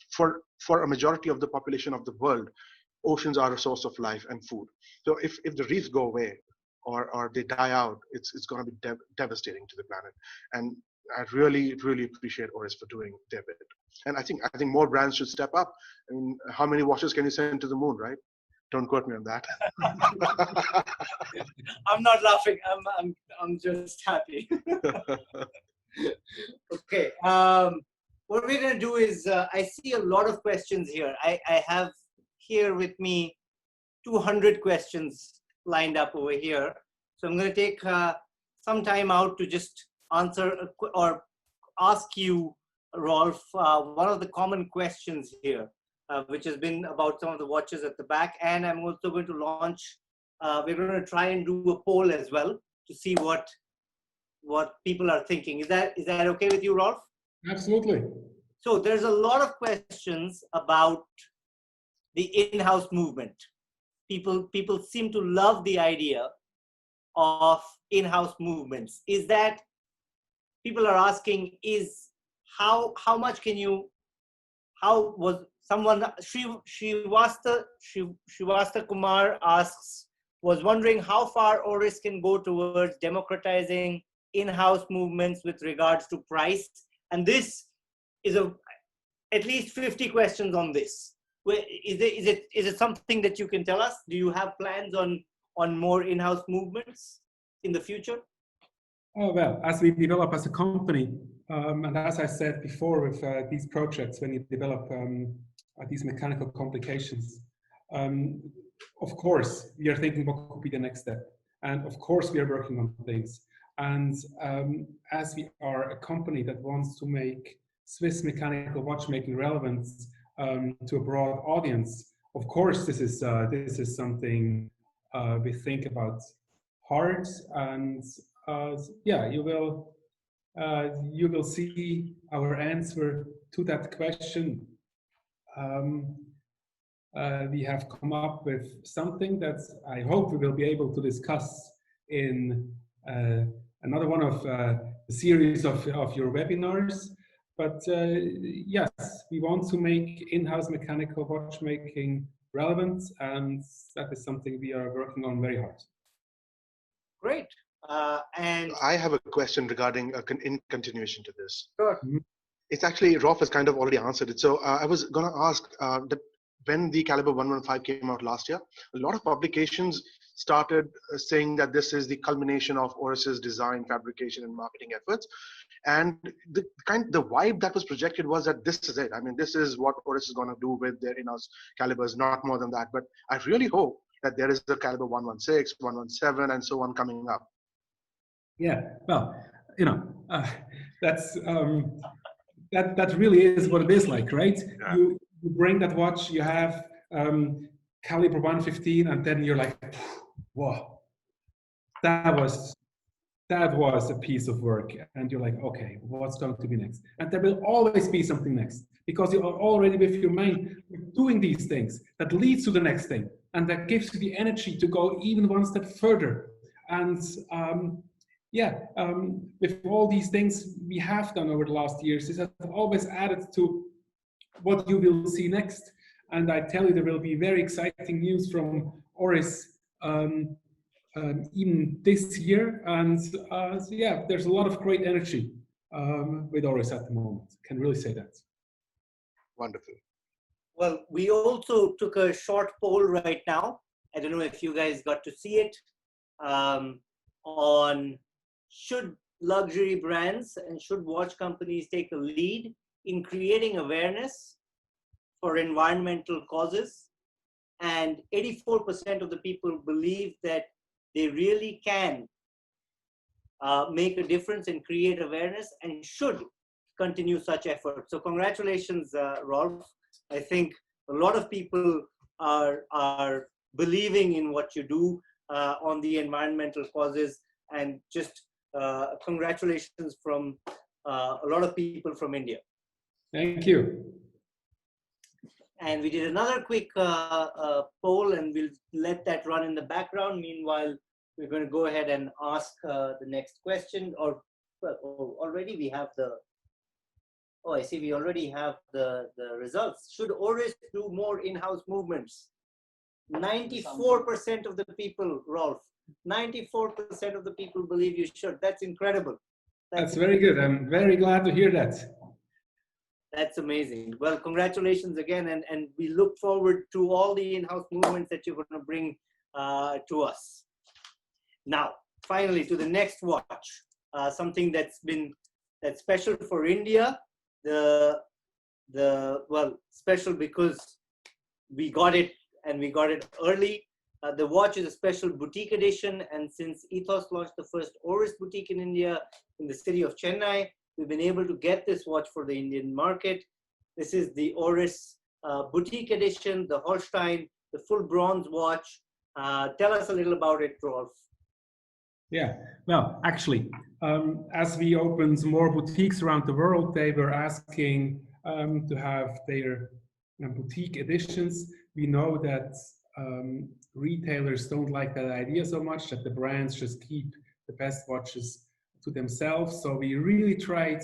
for a majority of the population of the world, oceans are a source of life and food. So if the reefs go away or they die out, it's going to be devastating to the planet. And I really appreciate Oris for doing their bit. And I think more brands should step up. I mean, how many watches can you send to the moon, right? Don't quote me on that. I'm not laughing. I'm just happy. Okay. What we're going to do is, I see a lot of questions here. I have here with me 200 questions lined up over here. So I'm going to take some time out to just answer or ask you, Rolf, one of the common questions here, which has been about some of the watches at the back. And I'm also going to launch, we're going to try and do a poll as well to see what people are thinking. Is that okay with you, Rolf? Absolutely. So there's a lot of questions about the in-house movement. People seem to love the idea of in-house movements. Is that, people are asking, is how much can you, how was someone, Srivasta Kumar asks, was wondering how far Oris can go towards democratizing in-house movements with regards to price. And this is at least 50 questions on this. Is it something that you can tell us? Do you have plans on more in-house movements in the future? Oh, well, as we develop as a company, and as I said before with these projects, when you develop these mechanical complications, of course, we are thinking what could be the next step. And of course, we are working on things. And as we are a company that wants to make Swiss mechanical watchmaking relevant to a broad audience, of course, this is something we think about hard. And yeah, you will see our answer to that question. We have come up with something that I hope we will be able to discuss in another one of the series of your webinars. But yes, we want to make in-house mechanical watchmaking relevant, and that is something we are working on very hard. Great. And I have a question regarding in continuation to this. Sure. It's actually, Rolf has kind of already answered it. So I was going to ask that when the Caliber 115 came out last year, a lot of publications started saying that this is the culmination of Oris's design, fabrication, and marketing efforts. And the vibe that was projected was that this is it. I mean, this is what Oris is going to do with their in-house calibers, not more than that. But I really hope that there is the Caliber 116, 117, and so on coming up. Yeah, well, that's that really is what it is like, right? Yeah. You bring that watch, you have caliber 115, and then you're like, wow, that was a piece of work. And you're like, okay, what's going to be next? And there will always be something next, because you are already with your mind doing these things that leads to the next thing. And that gives you the energy to go even one step further. And with all these things we have done over the last years, it has always added to what you will see next. And I tell you, there will be very exciting news from Oris even this year. And there's a lot of great energy with Orris at the moment. Can really say that. Wonderful. Well, we also took a short poll right now. I don't know if you guys got to see it, on should luxury brands and should watch companies take a lead in creating awareness for environmental causes. And 84% of the people believe that they really can make a difference and create awareness and should continue such efforts. So congratulations, Rolf. I think a lot of people are believing in what you do on the environmental causes, and just congratulations from a lot of people from India. Thank you. And we did another quick poll, and we'll let that run in the background. Meanwhile, we're going to go ahead and ask the next question. Or well, already we have the. Oh, I see. We already have the results. Should Orris do more in-house movements? 94% of the people, Rolf. 94% of the people believe you should. That's incredible. That's very good. I'm very glad to hear that. That's amazing. Well, congratulations again, and we look forward to all the in-house movements that you're going to bring to us. Now, finally, to the next watch, something that's special for India. Well, special because we got it, and we got it early. The watch is a special boutique edition, and since Ethos launched the first Oris boutique in India in the city of Chennai, we've been able to get this watch for the Indian market. This is the Oris boutique edition, the Holstein, the full bronze watch. Tell us a little about it, Rolf. Yeah, well, actually, as we opened more boutiques around the world, they were asking to have their boutique editions. We know that retailers don't like that idea so much, that the brands just keep the best watches to themselves. So we really tried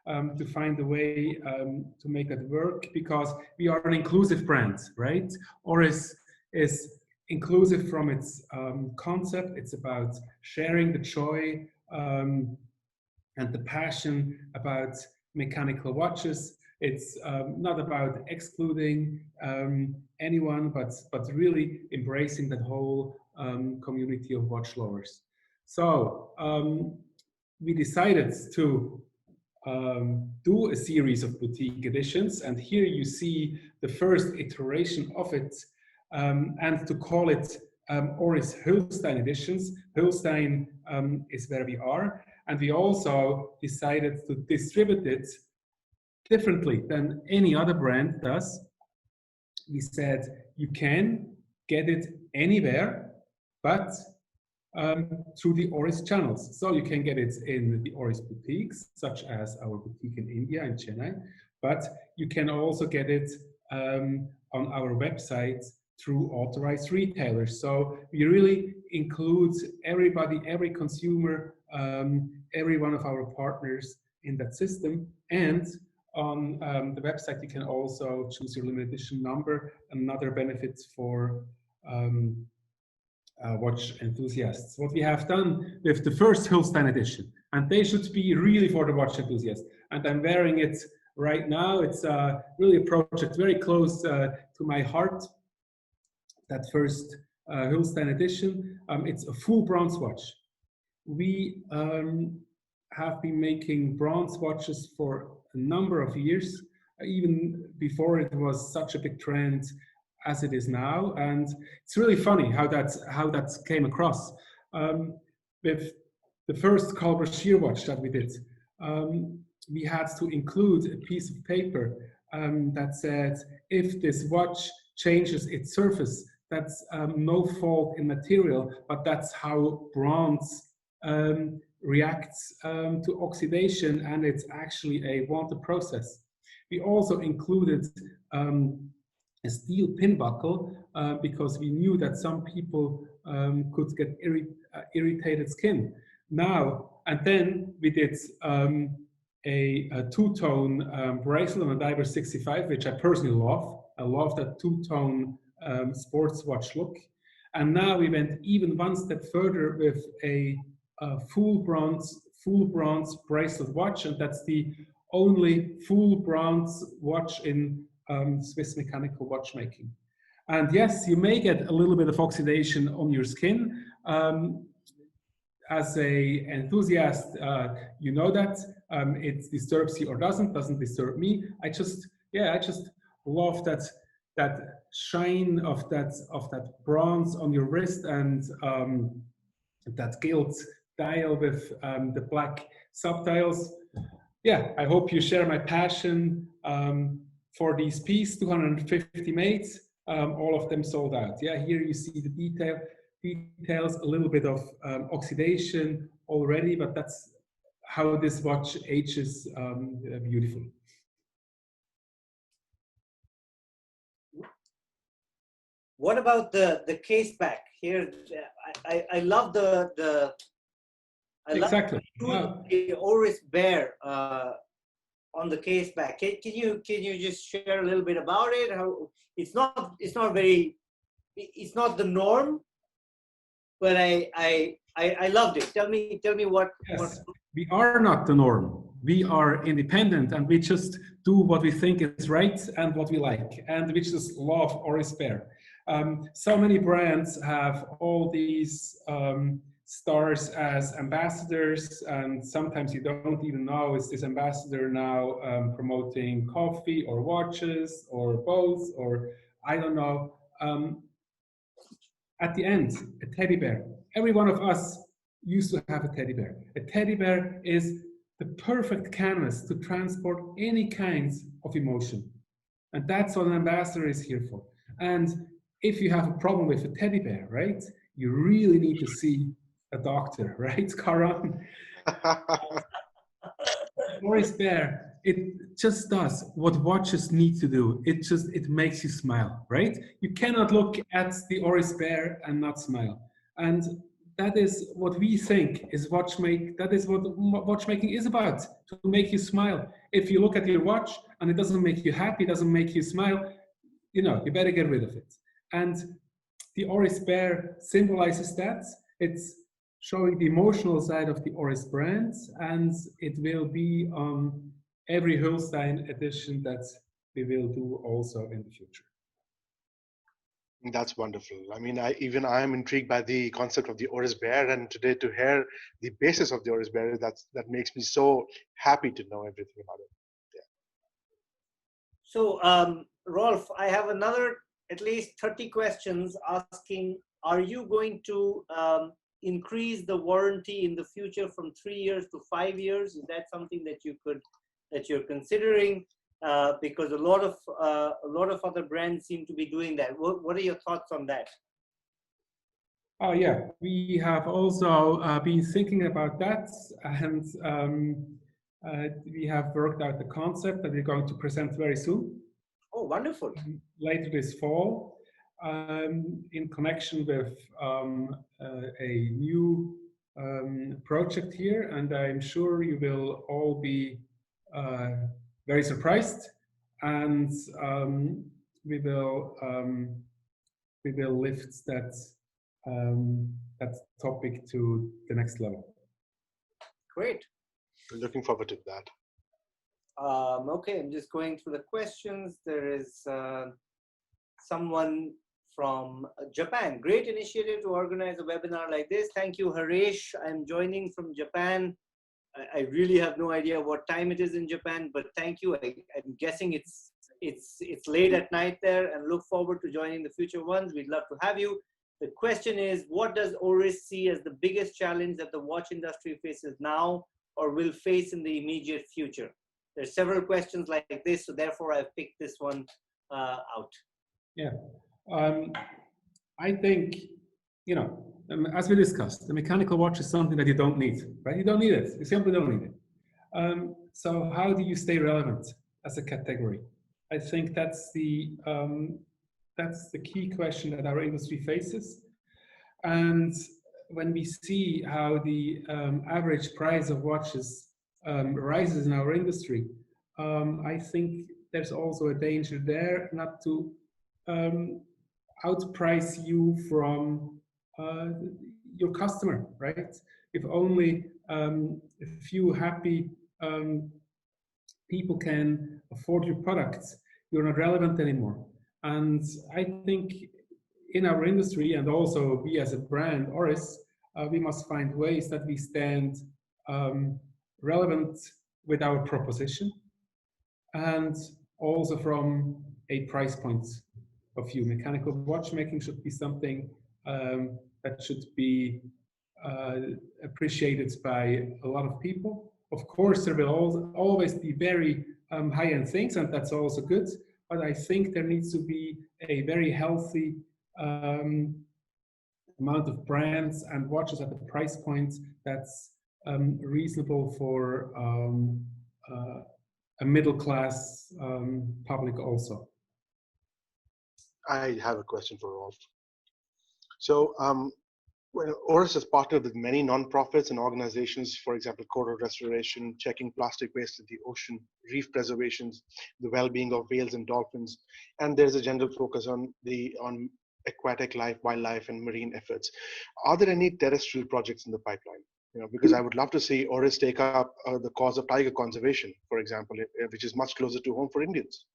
to find a way to make that work, because we are an inclusive brand, right? Oris is inclusive from its concept. It's about sharing the joy and the passion about mechanical watches. It's not about excluding anyone, but really embracing that whole community of watch lovers. So we decided to do a series of boutique editions, and here you see the first iteration of it, and to call it Oris Holstein editions. Holstein is where we are, and we also decided to distribute it differently than any other brand does. We said you can get it anywhere, but through the Oris channels. So you can get it in the Oris boutiques, such as our boutique in India, in Chennai, but you can also get it on our website through authorized retailers. So we really include everybody, every consumer, every one of our partners in that system. And on the website, you can also choose your limited edition number, another benefit for watch enthusiasts. What we have done with the first Holstein edition, and they should be really for the watch enthusiasts. And I'm wearing it right now. It's really a project very close to my heart. That first Holstein edition. It's a full bronze watch. We have been making bronze watches for a number of years, even before it was such a big trend as it is now. And it's really funny how that came across. With the first Calber-Shear watch that we did, we had to include a piece of paper that said, if this watch changes its surface, no fault in material, but that's how bronze reacts to oxidation, and it's actually a wanted process. We also included a steel pin buckle because we knew that some people could get irritated skin. Now, and then we did a two-tone bracelet on a Diver 65, which I personally love. I love that two-tone sports watch look. And now we went even one step further with a full bronze bracelet watch, and that's the only full bronze watch in Swiss mechanical watchmaking. And yes, you may get a little bit of oxidation on your skin. As a enthusiast, you know that it disturbs you or doesn't disturb me. I just love that shine of that bronze on your wrist, and that gilt dial with the black subdials. Yeah, I hope you share my passion for these pieces. 250 made, all of them sold out. Yeah, here you see the details, a little bit of oxidation already, but that's how this watch ages beautifully. What about the case back here? I love the exactly. The Oris bear on the case back. Can you just share a little bit about it? How it's not the norm, but I loved it. Tell me what. Yes, what... we are not the norm. We are independent, and we just do what we think is right and what we like, and we just love Oris bear. So many brands have all these stars as ambassadors, and sometimes you don't even know, is this ambassador now promoting coffee or watches or both, or I don't know. At the end, a teddy bear. Every one of us used to have a teddy bear. A teddy bear is the perfect canvas to transport any kinds of emotion. And that's what an ambassador is here for. And if you have a problem with a teddy bear, right, you really need to see a doctor, right, Karan? Oris bear, it just does what watches need to do. It makes you smile, right? You cannot look at the Oris bear and not smile. And that is what we think is that is what watchmaking is about, to make you smile. If you look at your watch and it doesn't make you happy, doesn't make you smile, you know, you better get rid of it. And the Oris bear symbolizes that. It's showing the emotional side of the Oris brand, and it will be on every Holstein edition that we will do also in the future. That's wonderful. I mean, I am intrigued by the concept of the Oris bear, and today to hear the basis of the Oris bear, that makes me so happy to know everything about it. Yeah. So, Rolf, I have another at least 30 questions asking, are you going to increase the warranty in the future from 3 years to 5 years? Is that something that you're considering? Because a lot of other brands seem to be doing that. What are your thoughts on that? Oh yeah, we have also been thinking about that, and we have worked out the concept that we're going to present very soon. Oh, wonderful! Later this fall, in connection with a new project here, and I'm sure you will all be very surprised, and we will lift that topic to the next level. Great. Looking forward to that. Okay, I'm just going through the questions. There is someone from Japan. Great initiative to organize a webinar like this. Thank you, Harish. I'm joining from Japan. I really have no idea what time it is in Japan, but thank you. I'm guessing it's late at night there, and look forward to joining the future ones. We'd love to have you. The question is, what does Oris see as the biggest challenge that the watch industry faces now or will face in the immediate future? There's several questions like this, so therefore I've picked this one out. Yeah. I think, you know, as we discussed, the mechanical watch is something that you don't need, right? You don't need it. You simply don't need it. So how do you stay relevant as a category? I think that's the key question that our industry faces. And when we see how the average price of watches rises in our industry, I think there's also a danger there not to outprice you from your customer, right? If only a few happy people can afford your products, you're not relevant anymore. And I think in our industry, and also we as a brand, Oris, we must find ways that we stand relevant with our proposition, and also from a price point of view. Mechanical watchmaking should be something that should be appreciated by a lot of people. Of course, there will always be very high-end things, and that's also good. But I think there needs to be a very healthy amount of brands and watches at the price point that's reasonable for a middle-class public also. I have a question for Rolf. So, well, Oris has partnered with many nonprofits and organizations, for example, coral restoration, checking plastic waste in the ocean, reef preservations, the well-being of whales and dolphins, and there's a general focus on aquatic life, wildlife, and marine efforts. Are there any terrestrial projects in the pipeline? You know, because I would love to see Oris take up the cause of tiger conservation, for example, which is much closer to home for Indians.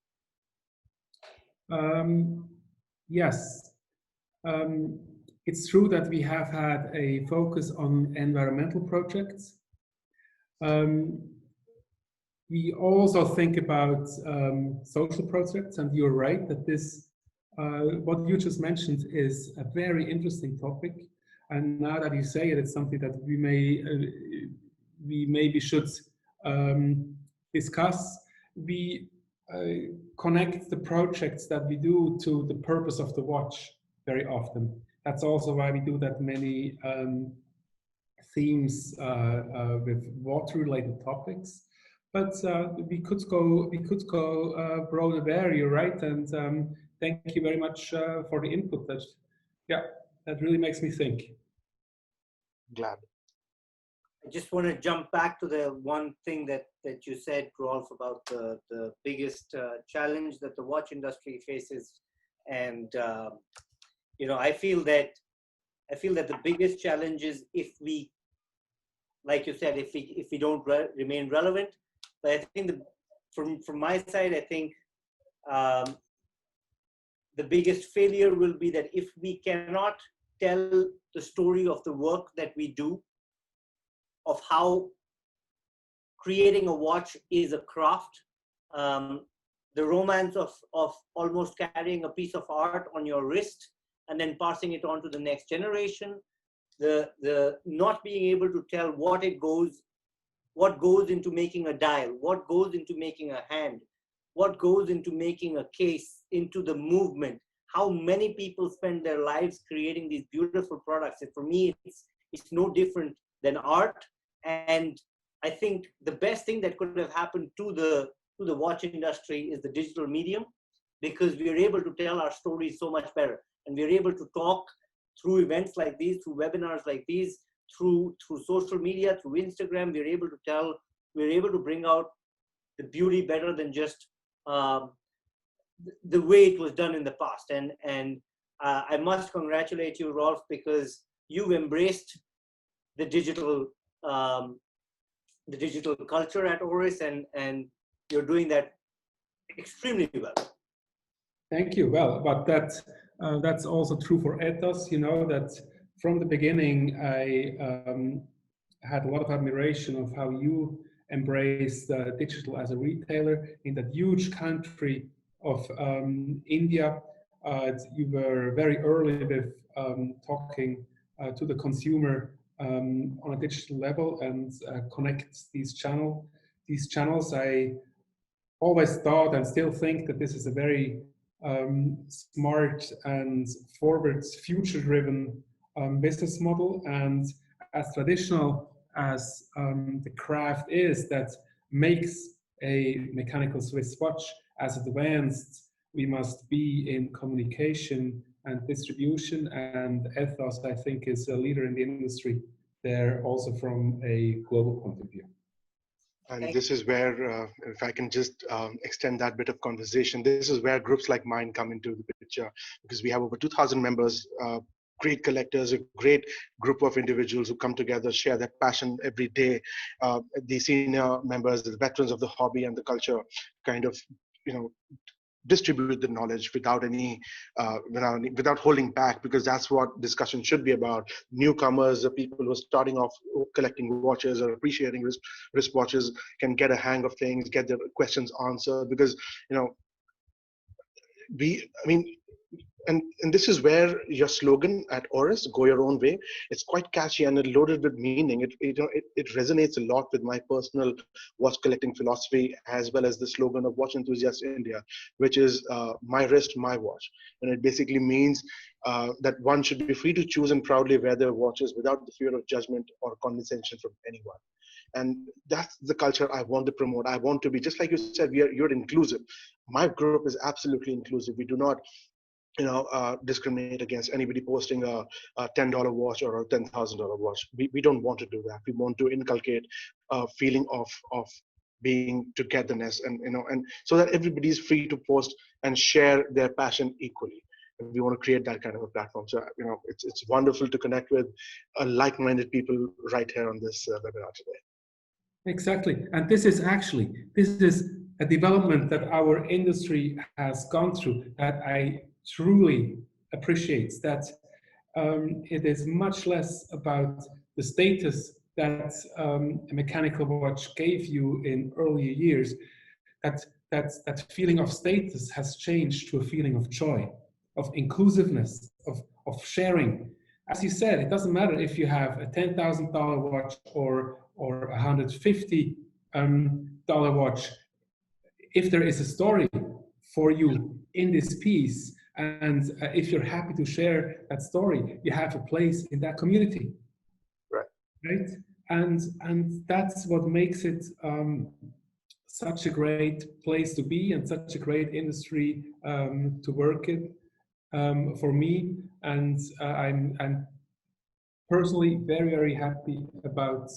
Yes. It's true that we have had a focus on environmental projects. We also think about social projects, and you're right that this, what you just mentioned, is a very interesting topic. And now that you say it, it's something that we maybe should discuss. We connect the projects that we do to the purpose of the watch very often. That's also why we do that many themes with water-related topics. But we could go broader there. You're right, and thank you very much for the input. That really makes me think. Glad. I just want to jump back to the one thing that you said, Rolf, about the biggest challenge that the watch industry faces, and you know, I feel that the biggest challenge is if we, like you said, if we don't remain relevant. But I think from my side, I think the biggest failure will be that if we cannot tell the story of the work that we do, of how creating a watch is a craft, the romance of almost carrying a piece of art on your wrist and then passing it on to the next generation, the not being able to tell what goes into making a dial, what goes into making a hand, what goes into making a case, into the movement, how many people spend their lives creating these beautiful products. And for me, it's no different than art. And I think the best thing that could have happened to the watch industry is the digital medium, because we are able to tell our stories so much better. And we're able to talk through events like these, through webinars like these, through social media, through Instagram. We're able to bring out the beauty better than just the way it was done in the past. And I must congratulate you, Rolf, because you've embraced the digital culture at Oris, and you're doing that extremely well. Thank you. Well, but that's also true for Ethos. You know that from the beginning, I had a lot of admiration of how you embraced digital as a retailer in that huge country of India. You were very early with talking to the consumer on a digital level and connect these channels. I always thought and still think that this is a very smart and forward future-driven business model. And as traditional as the craft is that makes a mechanical Swiss watch as advanced, we must be in communication and distribution, and Ethos, I think, is a leader in the industry there also from a global point of view. And this is where, if I can just extend that bit of conversation, this is where groups like mine come into the picture, because we have over 2,000 members, great collectors, a great group of individuals who come together, share their passion every day. The senior members, the veterans of the hobby and the culture, kind of, distribute the knowledge without any, without holding back, because that's what discussion should be about. Newcomers, the people who are starting off collecting watches or appreciating wristwatches, can get a hang of things, get their questions answered, because and this is where your slogan at Oris, "Go Your Own Way," it's quite catchy and loaded with meaning. It resonates a lot with my personal watch collecting philosophy, as well as the slogan of Watch Enthusiast India, which is "My wrist, my watch." And it basically means that one should be free to choose and proudly wear their watches without the fear of judgment or condescension from anyone. And that's the culture I want to promote. I want to be, just like you said, you're inclusive. My group is absolutely inclusive. We do not discriminate against anybody posting a $10 watch or a $10,000 watch. We don't want to do that. We want to inculcate a feeling of being togetherness, and so that everybody is free to post and share their passion equally. And we want to create that kind of a platform. So it's wonderful to connect with like-minded people right here on this webinar today. Exactly, and this is a development that our industry has gone through that I truly appreciate, that it is much less about the status that a mechanical watch gave you in earlier years. That feeling of status has changed to a feeling of joy, of inclusiveness, of sharing. As you said, it doesn't matter if you have a $10,000 watch or a $150 watch. If there is a story for you in this piece, and if you're happy to share that story, you have a place in that community, right? And that's what makes it such a great place to be and such a great industry to work in for me. And I'm personally very, very happy about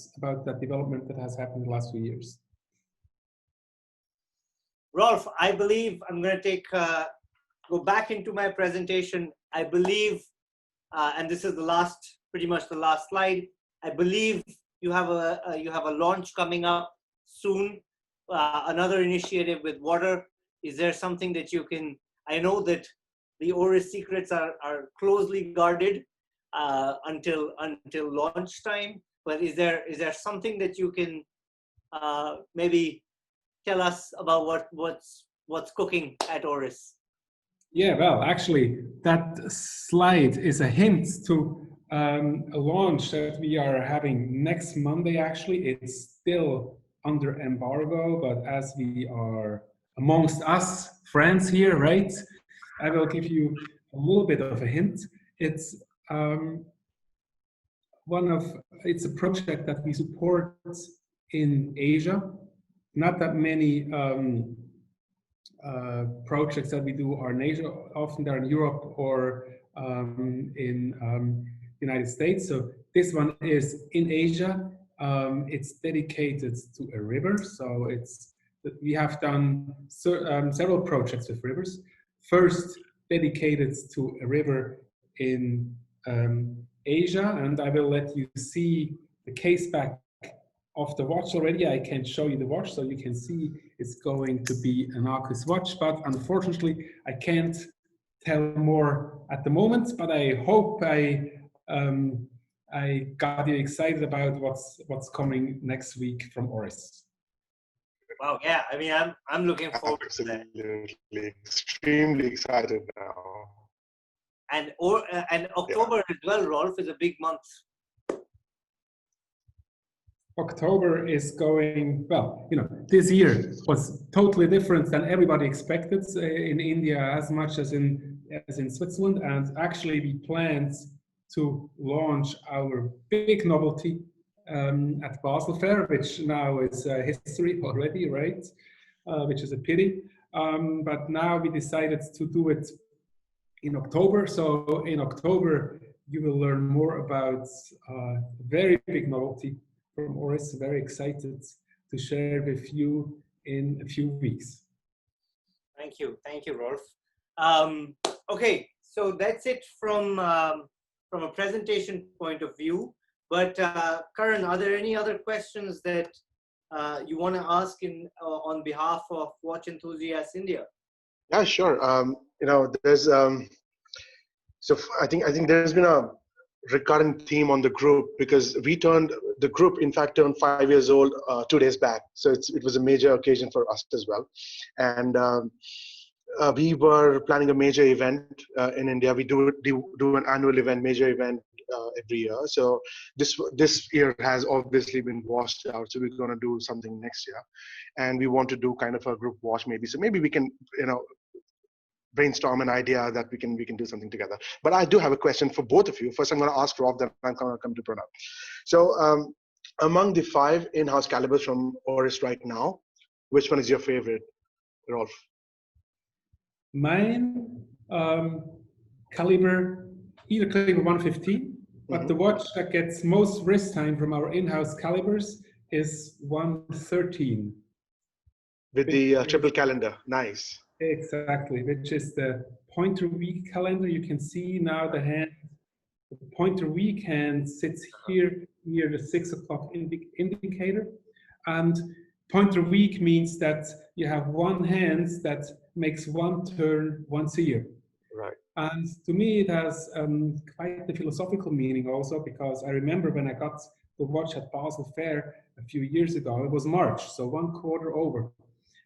that development that has happened in the last few years. Rolf, I believe I'm going to go back into my presentation. I believe, and this is pretty much the last slide. I believe you have a launch coming up soon, another initiative with water. Is there something that you can? I know that the Oris secrets are closely guarded until launch time, but is there something that you can maybe tell us about what's cooking at Orris? Yeah, well, actually, that slide is a hint to a launch that we are having next Monday. Actually, it's still under embargo, but as we are amongst us friends here, right? I will give you a little bit of a hint. It's it's a project that we support in Asia. Not that many projects that we do are in Asia. Often they're in Europe or in United States. So this one is in Asia. It's dedicated to a river. So we have done several projects with rivers. First, dedicated to a river in Asia, and I will let you see the case back of the watch already. I can show you the watch so you can see it's going to be an Arcus watch, but unfortunately I can't tell more at the moment, but I hope I got you excited about what's coming next week from Oris. Wow, yeah, I mean, I'm looking forward to that. Absolutely, extremely excited now. And October as well, Rolf, is a big month. October is going, well, this year was totally different than everybody expected in India as much as in Switzerland. And actually we planned to launch our big novelty at Basel Fair, which now is history already, right? Which is a pity. But now we decided to do it in October. So in October, you will learn more about a very big novelty from Oris. Very excited to share with you in a few weeks. Thank you, Rolf. Okay, so that's it from a presentation point of view. But Karan, are there any other questions that you want to ask on behalf of Watch Enthusiasts India? Yeah, sure. There's so I think there's been a recurrent theme on the group, because the group in fact turned 5 years old 2 days back. So it was a major occasion for us as well. And we were planning a major event in India. We do an annual event, major event every year. So this year has obviously been washed out. So we're going to do something next year, and we want to do kind of a group watch maybe. So maybe we can brainstorm an idea that we can do something together. But I do have a question for both of you. First, I'm going to ask Rolf, then I'm going to come to Pranav. So among the 5 in-house calibers from Orris right now, which one is your favorite, Rolf? Mine, caliber 115, but the watch that gets most wrist time from our in-house calibers is 113. With the triple calendar, nice. Exactly, which is the pointer week calendar. You can see now the pointer week hand sits here near the 6 o'clock indicator. And pointer week means that you have one hand that makes one turn once a year. Right. And to me, it has quite the philosophical meaning also, because I remember when I got the watch at Basel Fair a few years ago, it was March, so 1 quarter over.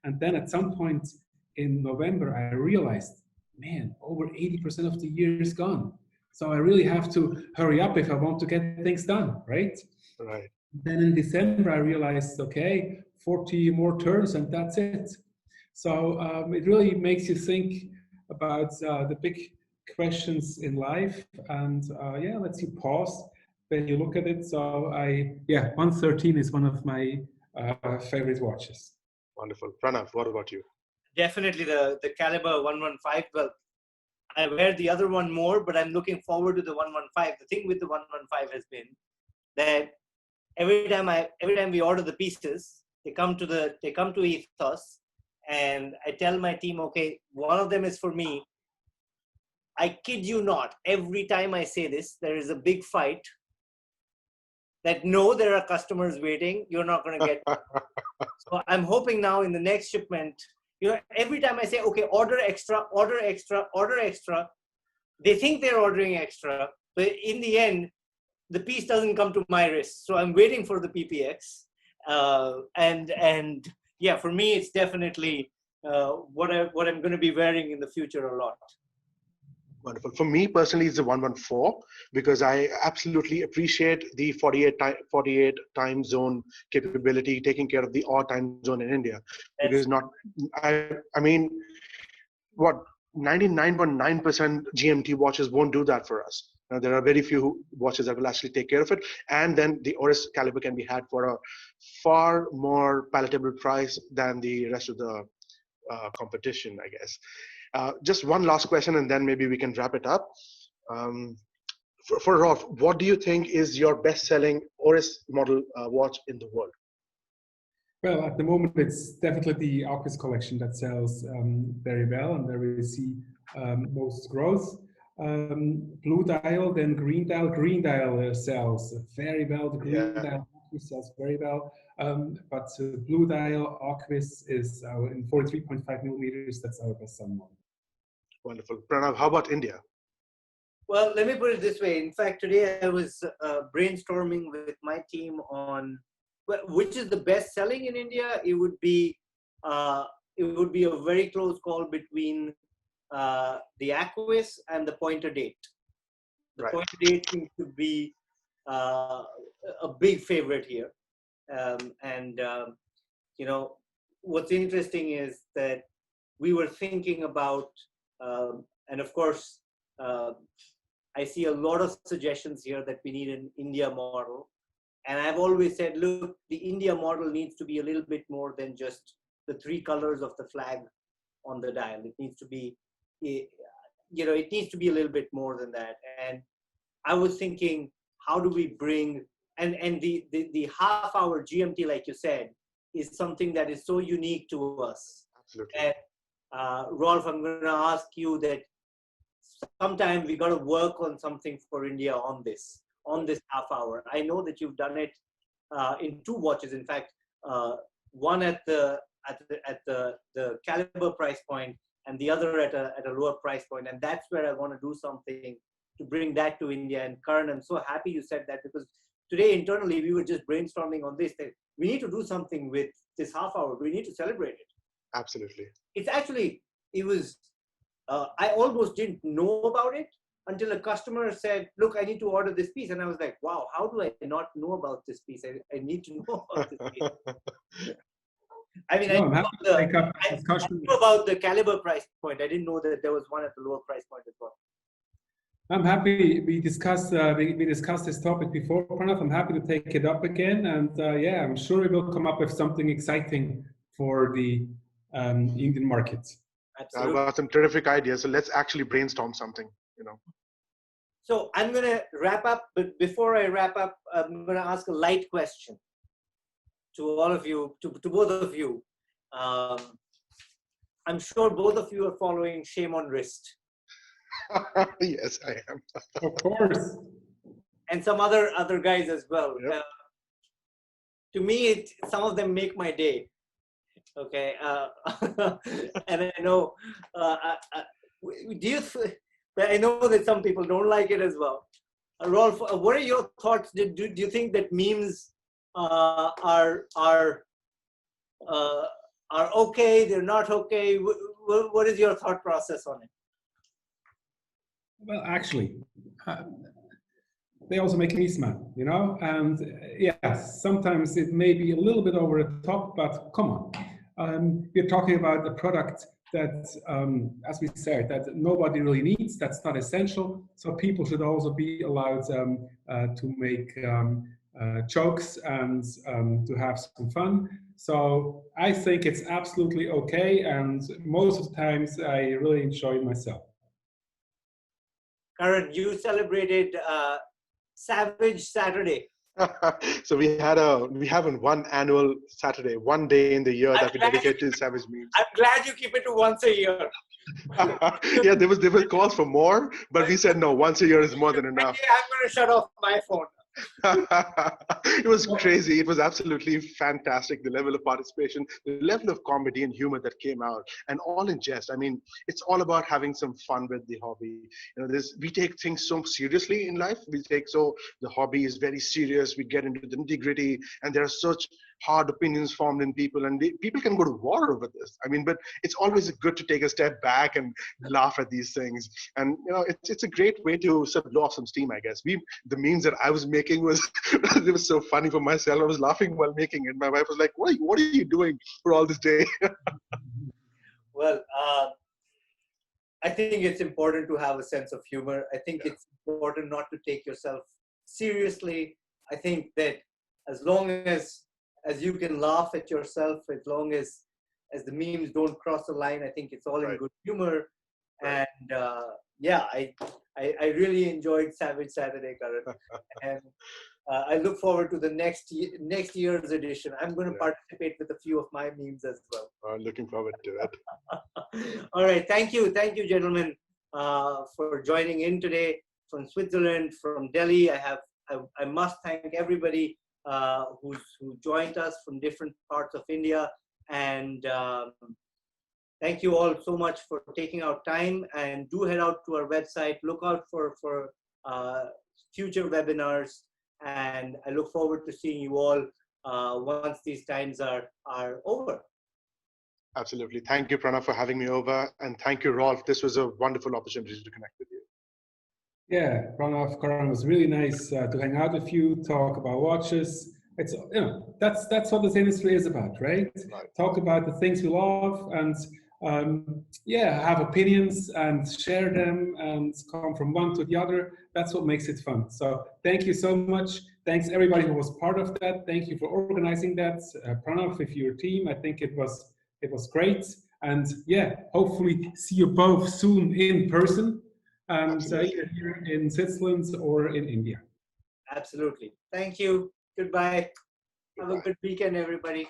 And then at some point in November, I realized, man, over 80% of the year is gone. So I really have to hurry up if I want to get things done, right? Right. Then in December, I realized, okay, 40 more turns and that's it. So it really makes you think about the big questions in life, and yeah, lets you pause when you look at it. So 113 is one of my favorite watches. Wonderful. Pranav, what about you? Definitely the caliber 115. Well, I wear the other one more, but I'm looking forward to the 115. The thing with the 115 has been that every time we order the pieces, they come to Ethos, and I tell my team, okay, one of them is for me. I kid you not, every time I say this, there is a big fight that no, there are customers waiting. You're not going to get. So I'm hoping now in the next shipment, every time I say, okay, order extra, they think they're ordering extra, but in the end, the piece doesn't come to my wrist. So I'm waiting for the PPX. And yeah, for me, it's definitely what I'm going to be wearing in the future a lot. Wonderful. For me personally, it's the 114, because I absolutely appreciate the 48 time zone capability, taking care of the odd time zone in India. Because I mean, what 99.9% GMT watches won't do that for us. There are very few watches that will actually take care of it. And then the Oris caliber can be had for a far more palatable price than the rest of the competition, I guess. Just one last question, and then maybe we can wrap it up. For Rolf, what do you think is your best-selling Oris model watch in the world? Well, at the moment, it's definitely the Orris collection that sells very well, and where we see most growth. Blue dial, then green dial. Green dial sells very well. The green dial sells very well. But blue dial Orris is in 43.5 millimeters. That's our best-selling model. Wonderful. Pranav, how about India? Well, let me put it this way. In fact, today I was brainstorming with my team on which is the best selling in India. It would be a very close call between the Aquis and the Pointer Date. The Pointer Date seems to be a big favorite here. You know, what's interesting is that we were thinking about, and of course, I see a lot of suggestions here that we need an India model. And I've always said, look, the India model needs to be a little bit more than just the 3 colors of the flag on the dial. It needs to be, you know, it needs to be a little bit more than that. And I was thinking, how do we bring, and the half-hour GMT, like you said, is something that is so unique to us. Absolutely. And Rolf, I'm going to ask you that sometime we got to work on something for India on this half hour. I know that you've done it in 2 watches. In fact, one at the caliber price point, and the other at a lower price point. And that's where I want to do something to bring that to India. And Karan, I'm so happy you said that, because today internally we were just brainstorming on this, that we need to do something with this half hour. We need to celebrate it. Absolutely. It's actually, it was, I almost didn't know about it until a customer said, look, I need to order this piece. And I was like, wow, how do I not know about this piece? I need to know about this piece. I mean, I knew about the caliber price point. I didn't know that there was one at the lower price point as well. I'm happy we discussed this topic before, Pranav. I'm happy to take it up again, and yeah, I'm sure we will come up with something exciting for the Indian market. Absolutely. I've got some terrific ideas, so let's actually brainstorm something. You know. So I'm going to wrap up, but before I wrap up, I'm going to ask a light question to all of you, to both of you. I'm sure both of you are following Shame on Wrist. Yes, I am. Of course. And some other guys as well. Yep. To me, some of them make my day. Okay, and I know. I know that some people don't like it as well. Rolf, what are your thoughts? Do you think that memes are okay? They're not okay. What is your thought process on it? Well, actually, they also make me smile, you know. And yes, sometimes it may be a little bit over the top, but come on. We're talking about a product that, as we said, that nobody really needs, that's not essential. So people should also be allowed to make jokes and to have some fun. So I think it's absolutely okay, and most of the times I really enjoy it myself. Karan, you celebrated Savage Saturday. So we have one annual Saturday, one day in the year that we dedicate to Savage memes. I'm glad you keep it to once a year. Yeah, there were calls for more, but we said no, once a year is more than enough. I'm going to shut off my phone. It was crazy. It was absolutely fantastic. The level of participation, the level of comedy and humor that came out, and all in jest. I mean, it's all about having some fun with the hobby. You know, we take things so seriously in life. The hobby is very serious. We get into the nitty-gritty, and there are such hard opinions formed in people, and people can go to war over this. I mean, but it's always good to take a step back and laugh at these things. And you know, it's a great way to sort of blow off some steam, I guess. The memes that I was making was it was so funny for myself. I was laughing while making it. My wife was like, "What are you doing for all this day?" Well, I think it's important to have a sense of humor. I think it's important not to take yourself seriously. I think that as long as you can laugh at yourself, as long as the memes don't cross the line, I think it's all in good humor. Right. And yeah, I really enjoyed Savage Saturday, Karan. And I look forward to the next year's edition. I'm going to participate with a few of my memes as well. I'm looking forward to it. All right, thank you, gentlemen, for joining in today from Switzerland, from Delhi. I must thank everybody who joined us from different parts of India, and thank you all so much for taking out time. And do head out to our website, look out for future webinars, and I look forward to seeing you all once these times are over. Absolutely. Thank you, Pranav, for having me over, and thank you, Rolf. This was a wonderful opportunity to connect with you. Yeah, Pranav, Karan, was really nice to hang out with you, talk about watches. it's, you know, that's what this industry is about, right? Talk about the things we love and yeah, have opinions and share them and come from one to the other. That's what makes it fun. So thank you so much. Thanks everybody who was part of that. Thank you for organizing that. Pranav, with your team, I think it was great. And yeah, hopefully see you both soon in person, and either here in Switzerland or in India. Absolutely. Thank you. Goodbye. Have a good weekend, everybody.